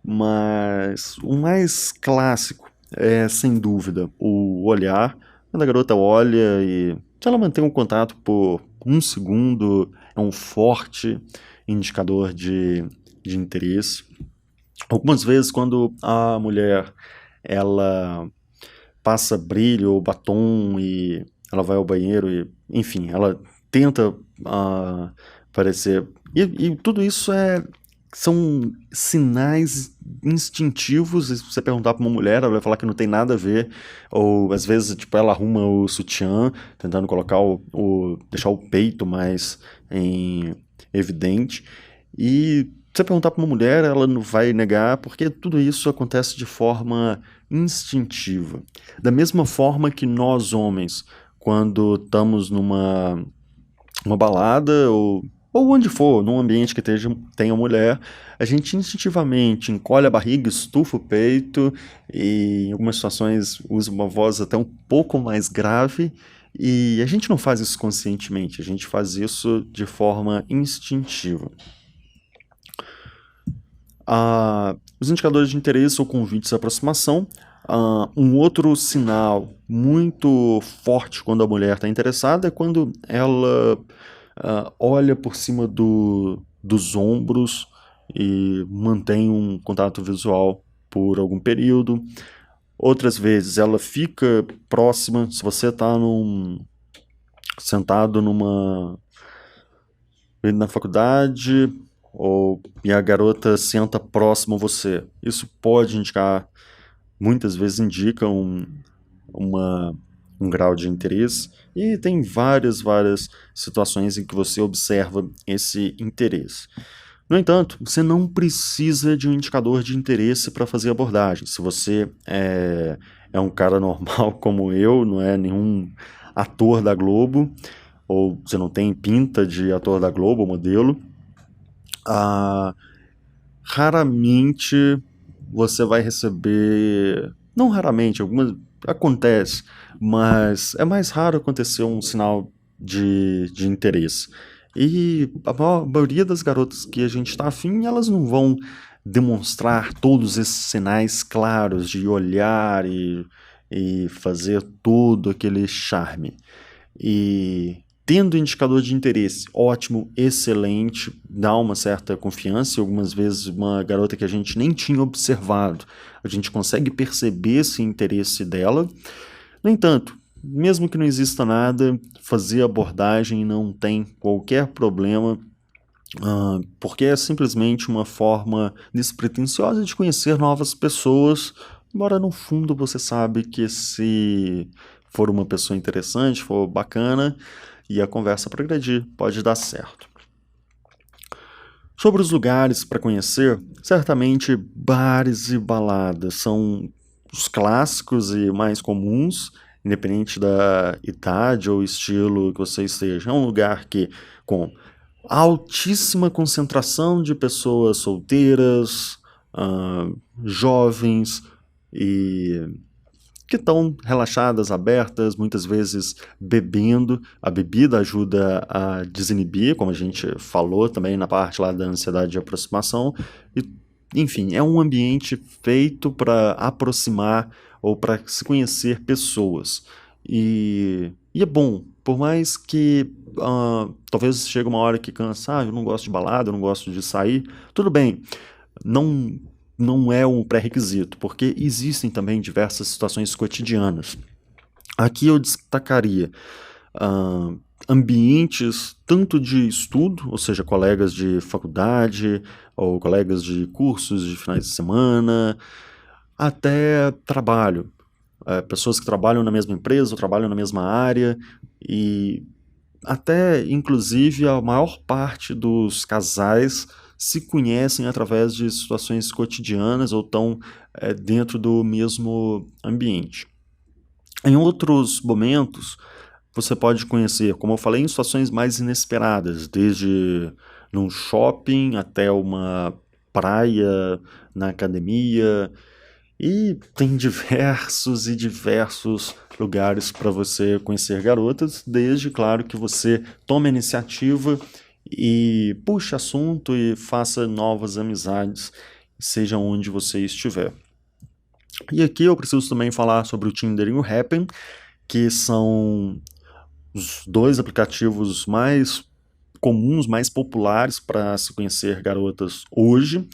mas o mais clássico é, sem dúvida, o olhar. Quando a garota olha e se ela mantém um contato por um segundo, é um forte indicador de interesse. Algumas vezes, quando a mulher ela passa brilho ou batom e ela vai ao banheiro e, enfim, ela tenta parecer. E tudo isso são sinais instintivos. Se você perguntar para uma mulher, ela vai falar que não tem nada a ver. Ou às vezes, tipo, ela arruma o sutiã, tentando colocar deixar o peito mais evidente. E se você perguntar para uma mulher, ela não vai negar, porque tudo isso acontece de forma instintiva. Da mesma forma que nós, homens, quando estamos numa balada ou onde for, num ambiente que tenha mulher, a gente instintivamente encolhe a barriga, estufa o peito e em algumas situações usa uma voz até um pouco mais grave, e a gente não faz isso conscientemente, a gente faz isso de forma instintiva. Os indicadores de interesse ou convites de aproximação. Um outro sinal muito forte quando a mulher está interessada é quando ela olha por cima dos ombros e mantém um contato visual por algum período. Outras vezes ela fica próxima. Se você está sentado na faculdade e a garota senta próximo a você, isso pode indicar, muitas vezes indica um grau de interesse, e tem várias situações em que você observa esse interesse. No entanto, você não precisa de um indicador de interesse para fazer abordagem. Se você é um cara normal como eu, não é nenhum ator da Globo, ou você não tem pinta de ator da Globo, modelo, raramente você vai receber, não raramente, acontece, mas é mais raro acontecer um sinal de interesse. E a maioria das garotas que a gente está afim, elas não vão demonstrar todos esses sinais claros de olhar e fazer todo aquele charme. E Tendo indicador de interesse, ótimo, excelente, dá uma certa confiança. E algumas vezes uma garota que a gente nem tinha observado, a gente consegue perceber esse interesse dela. No entanto, mesmo que não exista nada, fazer abordagem não tem qualquer problema, porque é simplesmente uma forma despretensiosa de conhecer novas pessoas, embora no fundo você sabe que se for uma pessoa interessante, for bacana, e a conversa progredir, pode dar certo. Sobre os lugares para conhecer, certamente bares e baladas são os clássicos e mais comuns, independente da idade ou estilo que você esteja. É um lugar que, com altíssima concentração de pessoas solteiras, jovens e que estão relaxadas, abertas, muitas vezes bebendo. A bebida ajuda a desinibir, como a gente falou também na parte lá da ansiedade de aproximação. E, enfim, é um ambiente feito para aproximar ou para se conhecer pessoas. E é bom, por mais que talvez chegue uma hora que cansa, eu não gosto de balada, eu não gosto de sair, tudo bem, não é um pré-requisito, porque existem também diversas situações cotidianas. Aqui eu destacaria ambientes tanto de estudo, ou seja, colegas de faculdade ou colegas de cursos de finais de semana, até trabalho. Pessoas que trabalham na mesma empresa ou trabalham na mesma área e até, inclusive, a maior parte dos casais se conhecem através de situações cotidianas ou estão dentro do mesmo ambiente. Em outros momentos, você pode conhecer, como eu falei, em situações mais inesperadas, desde num shopping até uma praia, na academia, e tem diversos e diversos lugares para você conhecer garotas, desde, claro, que você tome a iniciativa e puxe assunto e faça novas amizades, seja onde você estiver. E aqui eu preciso também falar sobre o Tinder e o Happn, que são os dois aplicativos mais comuns, mais populares para se conhecer garotas hoje,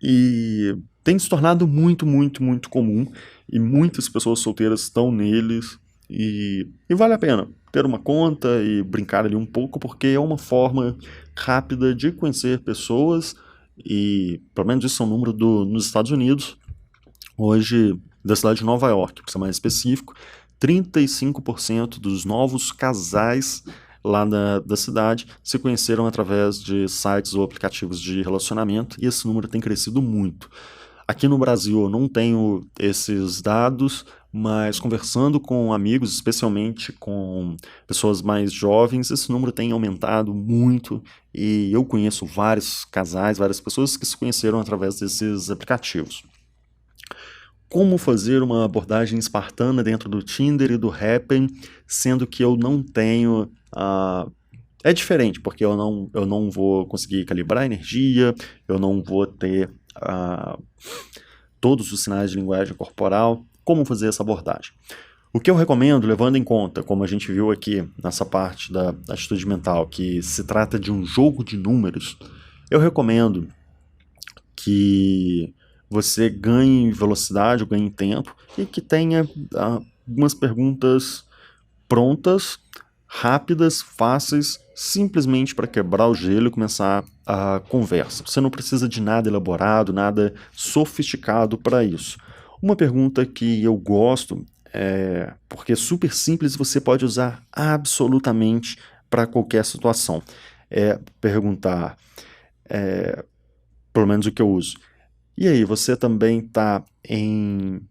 e tem se tornado muito, muito, muito comum, e muitas pessoas solteiras estão neles, e vale a pena ter uma conta e brincar ali um pouco, porque é uma forma rápida de conhecer pessoas, e pelo menos isso é um número nos Estados Unidos, hoje da cidade de Nova York, para ser mais específico, 35% dos novos casais lá da cidade se conheceram através de sites ou aplicativos de relacionamento, e esse número tem crescido muito. Aqui no Brasil eu não tenho esses dados, mas conversando com amigos, especialmente com pessoas mais jovens, esse número tem aumentado muito, e eu conheço vários casais, várias pessoas que se conheceram através desses aplicativos. Como fazer uma abordagem espartana dentro do Tinder e do Happn, sendo que eu não tenho... é diferente, porque eu não vou conseguir calibrar a energia, eu não vou ter todos os sinais de linguagem corporal. Como fazer essa abordagem? O que eu recomendo, levando em conta, como a gente viu aqui nessa parte da atitude mental, que se trata de um jogo de números, eu recomendo que você ganhe velocidade, ou ganhe tempo, e que tenha algumas perguntas prontas, rápidas, fáceis, simplesmente para quebrar o gelo e começar a conversa. Você não precisa de nada elaborado, nada sofisticado para isso. Uma pergunta que eu gosto, porque é super simples e você pode usar absolutamente para qualquer situação, é perguntar, pelo menos o que eu uso: e aí, você também tá em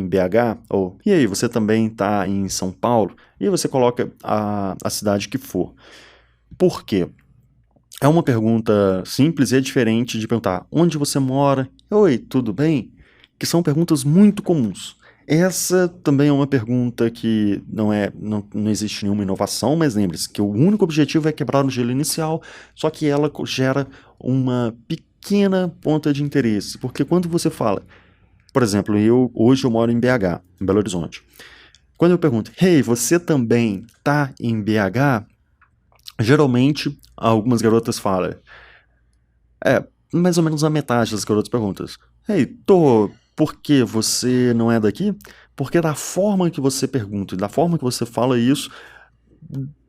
BH? Ou, e aí, você também tá em São Paulo? E aí você coloca a cidade que for. Por quê? É uma pergunta simples e é diferente de perguntar onde você mora? Oi, tudo bem? Que são perguntas muito comuns. Essa também é uma pergunta que não existe nenhuma inovação, mas lembre-se que o único objetivo é quebrar o gelo inicial, só que ela gera uma pequena ponta de interesse, porque quando você fala, por exemplo, hoje eu moro em BH, em Belo Horizonte. Quando eu pergunto, hey, você também tá em BH? Geralmente, algumas garotas falam, mais ou menos a metade das garotas perguntas, hey, por que você não é daqui? Porque da forma que você pergunta e da forma que você fala isso,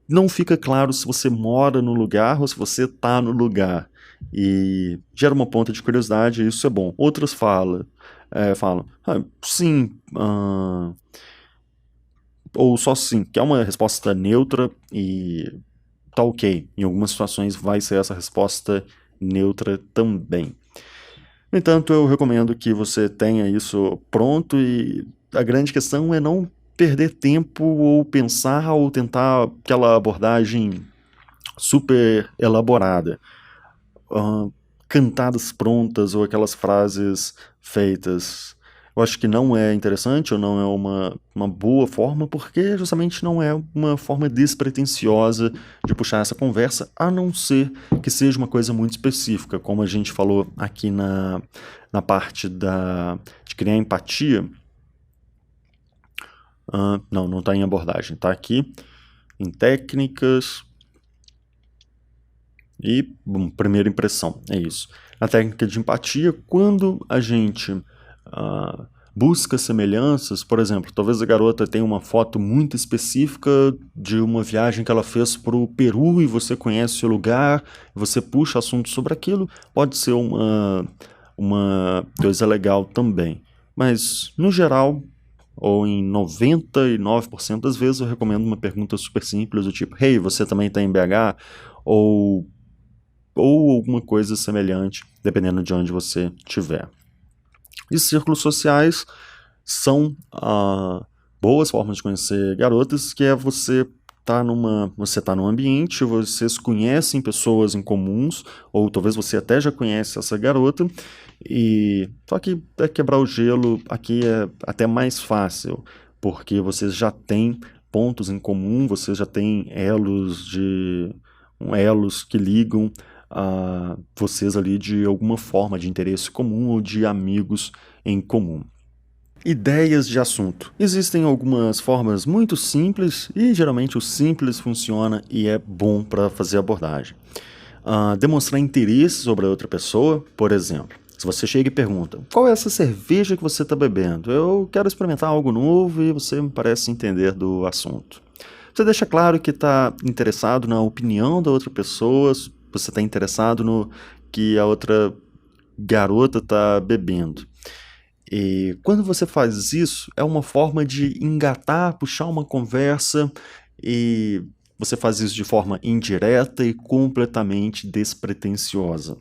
não fica claro se você mora no lugar ou se você tá no lugar. E gera uma ponta de curiosidade e isso é bom. Outras falam, sim, ou só sim, que é uma resposta neutra e tá ok. Em algumas situações vai ser essa resposta neutra também. No entanto, eu recomendo que você tenha isso pronto e a grande questão é não perder tempo ou pensar ou tentar aquela abordagem super elaborada. Cantadas prontas ou aquelas frases feitas. Eu acho que não é interessante ou não é uma boa forma, porque justamente não é uma forma despretensiosa de puxar essa conversa, a não ser que seja uma coisa muito específica, como a gente falou aqui na parte de criar empatia. Não está em abordagem, está aqui em técnicas. E, bom, primeira impressão, é isso. Na técnica de empatia, quando a gente busca semelhanças, por exemplo, talvez a garota tenha uma foto muito específica de uma viagem que ela fez para o Peru e você conhece o lugar, você puxa assunto sobre aquilo, pode ser uma coisa legal também. Mas, no geral, ou em 99% das vezes, eu recomendo uma pergunta super simples, do tipo, hey, você também está em BH? Ou alguma coisa semelhante, dependendo de onde você estiver. E círculos sociais são boas formas de conhecer garotas, que é você tá num ambiente, vocês conhecem pessoas em comuns, ou talvez você até já conhece essa garota, e só que quebrar o gelo aqui é até mais fácil, porque vocês já têm pontos em comum, vocês já têm elos que ligam a vocês ali de alguma forma de interesse comum ou de amigos em comum. Ideias de assunto. Existem algumas formas muito simples e geralmente o simples funciona e é bom para fazer abordagem. Demonstrar interesse sobre a outra pessoa, por exemplo. Se você chega e pergunta, qual é essa cerveja que você está bebendo? Eu quero experimentar algo novo e você me parece entender do assunto. Você deixa claro que está interessado na opinião da outra pessoa, você está interessado no que a outra garota está bebendo. E quando você faz isso, é uma forma de engatar, puxar uma conversa, e você faz isso de forma indireta e completamente despretensiosa.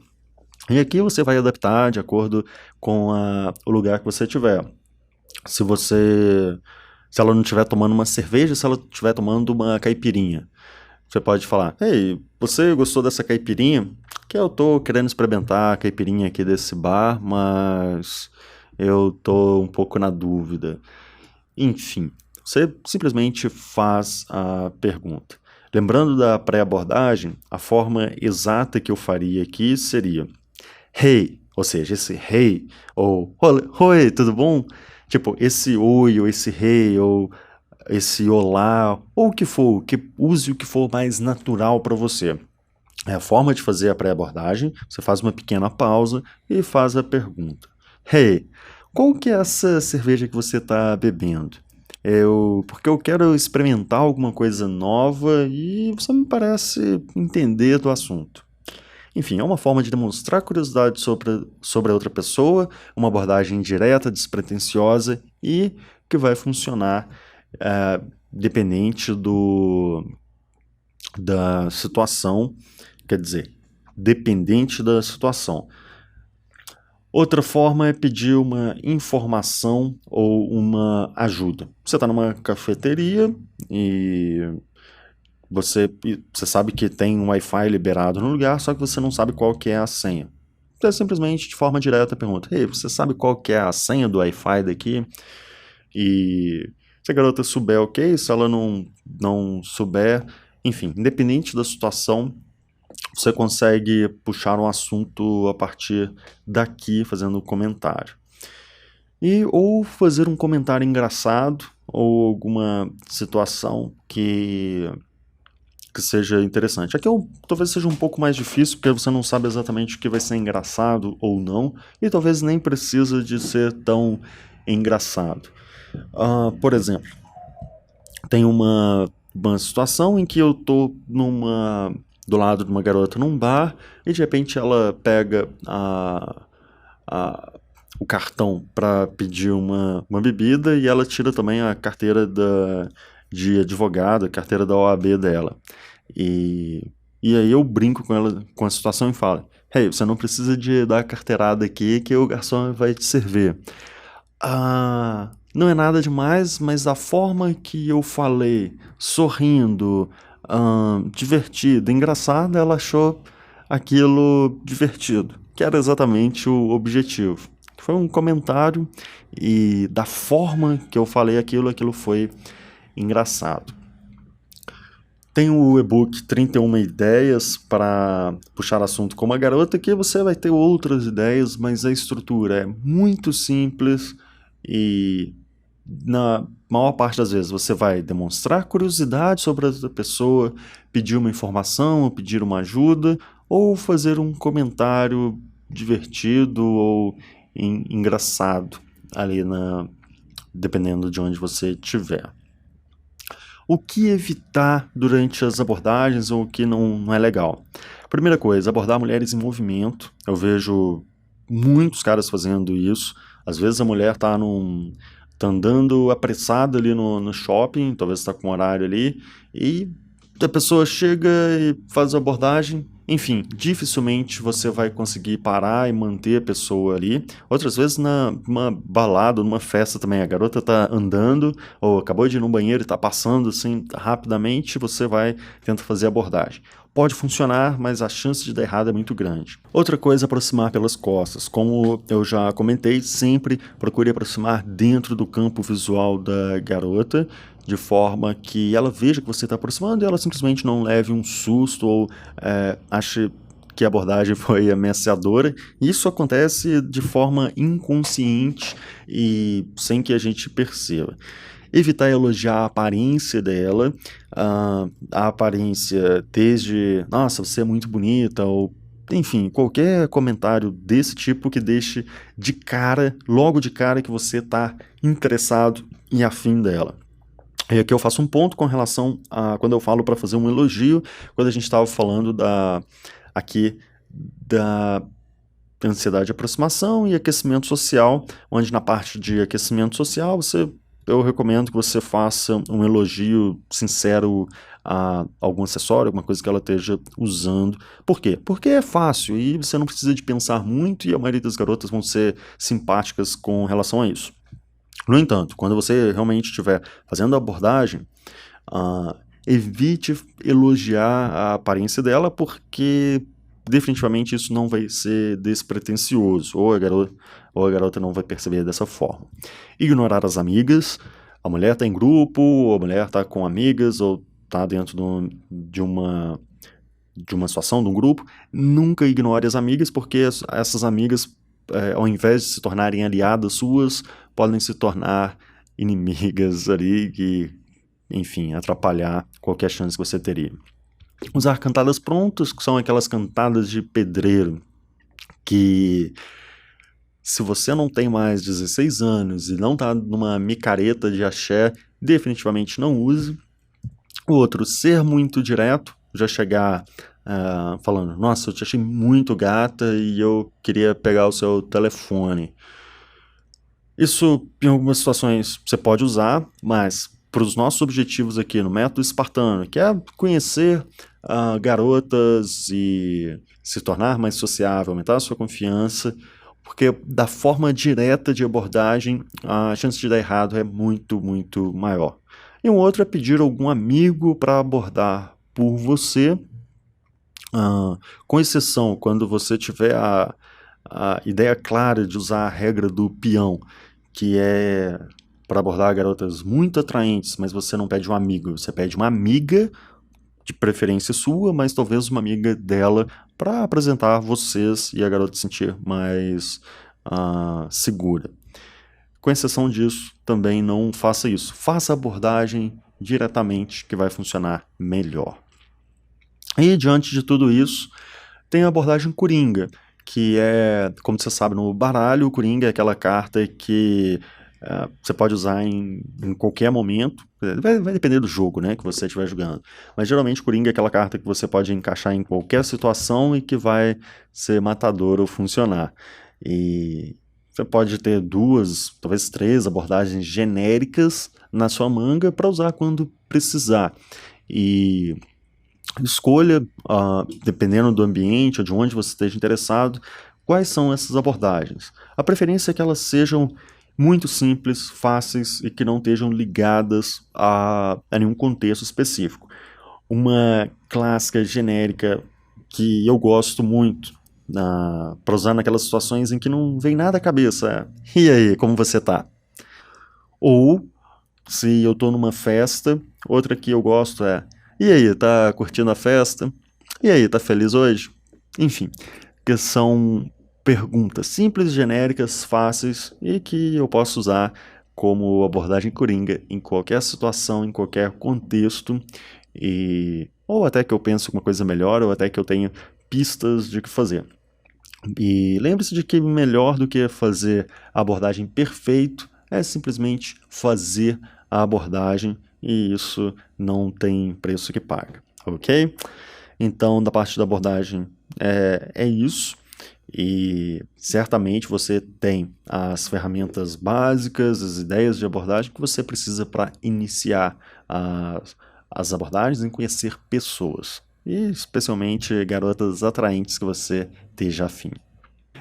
E aqui você vai adaptar de acordo com o lugar que você estiver. Se ela não estiver tomando uma cerveja, se ela estiver tomando uma caipirinha, você pode falar, ei, você gostou dessa caipirinha? Que eu tô querendo experimentar a caipirinha aqui desse bar, mas eu tô um pouco na dúvida. Enfim, você simplesmente faz a pergunta. Lembrando da pré-abordagem, a forma exata que eu faria aqui seria hey, ou seja, esse hey, ou oi, tudo bom? Tipo, esse oi, ou esse hey, ou esse olá, ou o que for, use o que for mais natural para você. É a forma de fazer a pré-abordagem, você faz uma pequena pausa e faz a pergunta. Hey, qual que é essa cerveja que você está bebendo? Porque eu quero experimentar alguma coisa nova e você me parece entender do assunto. Enfim, é uma forma de demonstrar curiosidade sobre a outra pessoa, uma abordagem direta, despretensiosa e que vai funcionar dependente da situação, quer dizer, dependente da situação. Outra forma é pedir uma informação ou uma ajuda. Você está numa cafeteria e você sabe que tem um Wi-Fi liberado no lugar, só que você não sabe qual que é a senha. Você simplesmente, de forma direta, pergunta, ei, você sabe qual que é a senha do Wi-Fi daqui? E se a garota souber, ok. Se ela não souber, enfim, independente da situação, você consegue puxar um assunto a partir daqui, fazendo um comentário. E ou fazer um comentário engraçado ou alguma situação que seja interessante. Aqui talvez seja um pouco mais difícil, porque você não sabe exatamente o que vai ser engraçado ou não, e talvez nem precisa de ser tão engraçado. Por exemplo, tem uma situação em que eu tô do lado de uma garota num bar e de repente ela pega a, o cartão para pedir uma bebida e ela tira também a carteira de advogado, a carteira da OAB dela. E aí eu brinco com ela, com a situação e falo: Hey, você não precisa de dar a carteirada aqui que o garçom vai te servir. Não é nada demais, mas a forma que eu falei, sorrindo, divertido, engraçado, ela achou aquilo divertido, que era exatamente o objetivo. Foi um comentário e da forma que eu falei aquilo foi engraçado. Tem o e-book 31 ideias para puxar assunto com uma garota, que você vai ter outras ideias, mas a estrutura é muito simples e na maior parte das vezes você vai demonstrar curiosidade sobre a outra pessoa, pedir uma informação, ou pedir uma ajuda, ou fazer um comentário divertido ou engraçado ali dependendo de onde você estiver. O que evitar durante as abordagens ou o que não é legal? Primeira coisa, abordar mulheres em movimento. Eu vejo muitos caras fazendo isso. Às vezes a mulher tá andando apressada ali no shopping, talvez está com um horário ali, e a pessoa chega e faz a abordagem. Enfim, dificilmente você vai conseguir parar e manter a pessoa ali. Outras vezes numa balada, numa festa também, a garota tá andando ou acabou de ir no banheiro e tá passando assim rapidamente, você vai tentar fazer a abordagem. Pode funcionar, mas a chance de dar errado é muito grande. Outra coisa é aproximar pelas costas. Como eu já comentei, sempre procure aproximar dentro do campo visual da garota, de forma que ela veja que você está aproximando e ela simplesmente não leve um susto ou ache que a abordagem foi ameaçadora. Isso acontece de forma inconsciente e sem que a gente perceba. Evitar elogiar a aparência dela, a aparência desde, nossa, você é muito bonita, ou enfim, qualquer comentário desse tipo que deixe de cara, logo de cara, que você está interessado e afim dela. E aqui eu faço um ponto com relação a quando eu falo para fazer um elogio, quando a gente estava falando aqui da ansiedade de aproximação e aquecimento social, onde na parte de aquecimento social eu recomendo que você faça um elogio sincero a algum acessório, alguma coisa que ela esteja usando. Por quê? Porque é fácil e você não precisa de pensar muito e a maioria das garotas vão ser simpáticas com relação a isso. No entanto, quando você realmente estiver fazendo a abordagem, evite elogiar a aparência dela, porque definitivamente isso não vai ser despretensioso, ou a garota não vai perceber dessa forma. Ignorar as amigas. A mulher está em grupo, ou a mulher está com amigas, ou está dentro de uma situação, de um grupo. Nunca ignore as amigas, porque essas amigas, ao invés de se tornarem aliadas suas, podem se tornar inimigas ali e, enfim, atrapalhar qualquer chance que você teria. Usar cantadas prontas, que são aquelas cantadas de pedreiro, que se você não tem mais 16 anos e não tá numa micareta de axé, definitivamente não use. O outro, ser muito direto, já chegar falando, nossa, eu te achei muito gata e eu queria pegar o seu telefone. Isso, em algumas situações, você pode usar, mas para os nossos objetivos aqui no método espartano, que é conhecer garotas e se tornar mais sociável, aumentar a sua confiança, porque da forma direta de abordagem, a chance de dar errado é muito, muito maior. E um outro é pedir algum amigo para abordar por você, com exceção quando você tiver a ideia clara de usar a regra do peão, que é para abordar garotas muito atraentes, mas você não pede um amigo, você pede uma amiga, de preferência sua, mas talvez uma amiga dela, para apresentar vocês e a garota se sentir mais segura. Com exceção disso, também não faça isso. Faça a abordagem diretamente, que vai funcionar melhor. E diante de tudo isso, tem a abordagem Coringa, que é, como você sabe, no baralho, o Coringa é aquela carta que você pode usar em qualquer momento. Vai depender do jogo, né, que você estiver jogando. Mas geralmente o Coringa é aquela carta que você pode encaixar em qualquer situação e que vai ser matador ou funcionar. E você pode ter 2, talvez 3 abordagens genéricas na sua manga para usar quando precisar. E escolha, dependendo do ambiente ou de onde você esteja interessado, quais são essas abordagens. A preferência é que elas sejam muito simples, fáceis e que não estejam ligadas a nenhum contexto específico. Uma clássica genérica que eu gosto muito para usar naquelas situações em que não vem nada à cabeça. E aí, como você tá? Ou, se eu tô numa festa, outra que eu gosto é: e aí, tá curtindo a festa? E aí, tá feliz hoje? Enfim, que são perguntas simples, genéricas, fáceis e que eu posso usar como abordagem coringa em qualquer situação, em qualquer contexto, ou até que eu pense uma coisa melhor, ou até que eu tenha pistas de o que fazer. E lembre-se de que melhor do que fazer a abordagem perfeito é simplesmente fazer a abordagem, e isso não tem preço que paga, ok? Então, da parte da abordagem é isso. E certamente você tem as ferramentas básicas, as ideias de abordagem que você precisa para iniciar as abordagens e conhecer pessoas. E especialmente garotas atraentes que você esteja afim.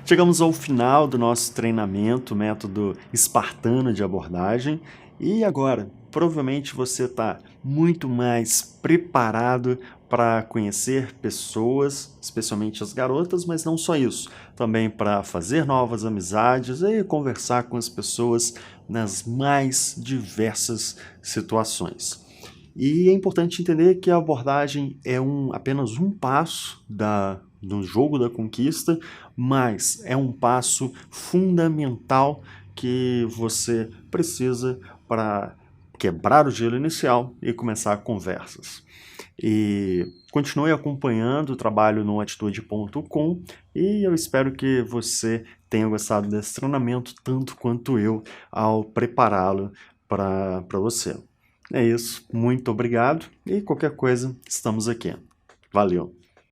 Chegamos ao final do nosso treinamento, método espartano de abordagem. E agora, provavelmente você está muito mais preparado para conhecer pessoas, especialmente as garotas, mas não só isso, também para fazer novas amizades e conversar com as pessoas nas mais diversas situações. E é importante entender que a abordagem é apenas um passo do jogo da conquista, mas é um passo fundamental que você precisa para quebrar o gelo inicial e começar conversas. E continue acompanhando o trabalho no atitude.com e eu espero que você tenha gostado desse treinamento tanto quanto eu ao prepará-lo para você. É isso, muito obrigado e qualquer coisa, estamos aqui. Valeu!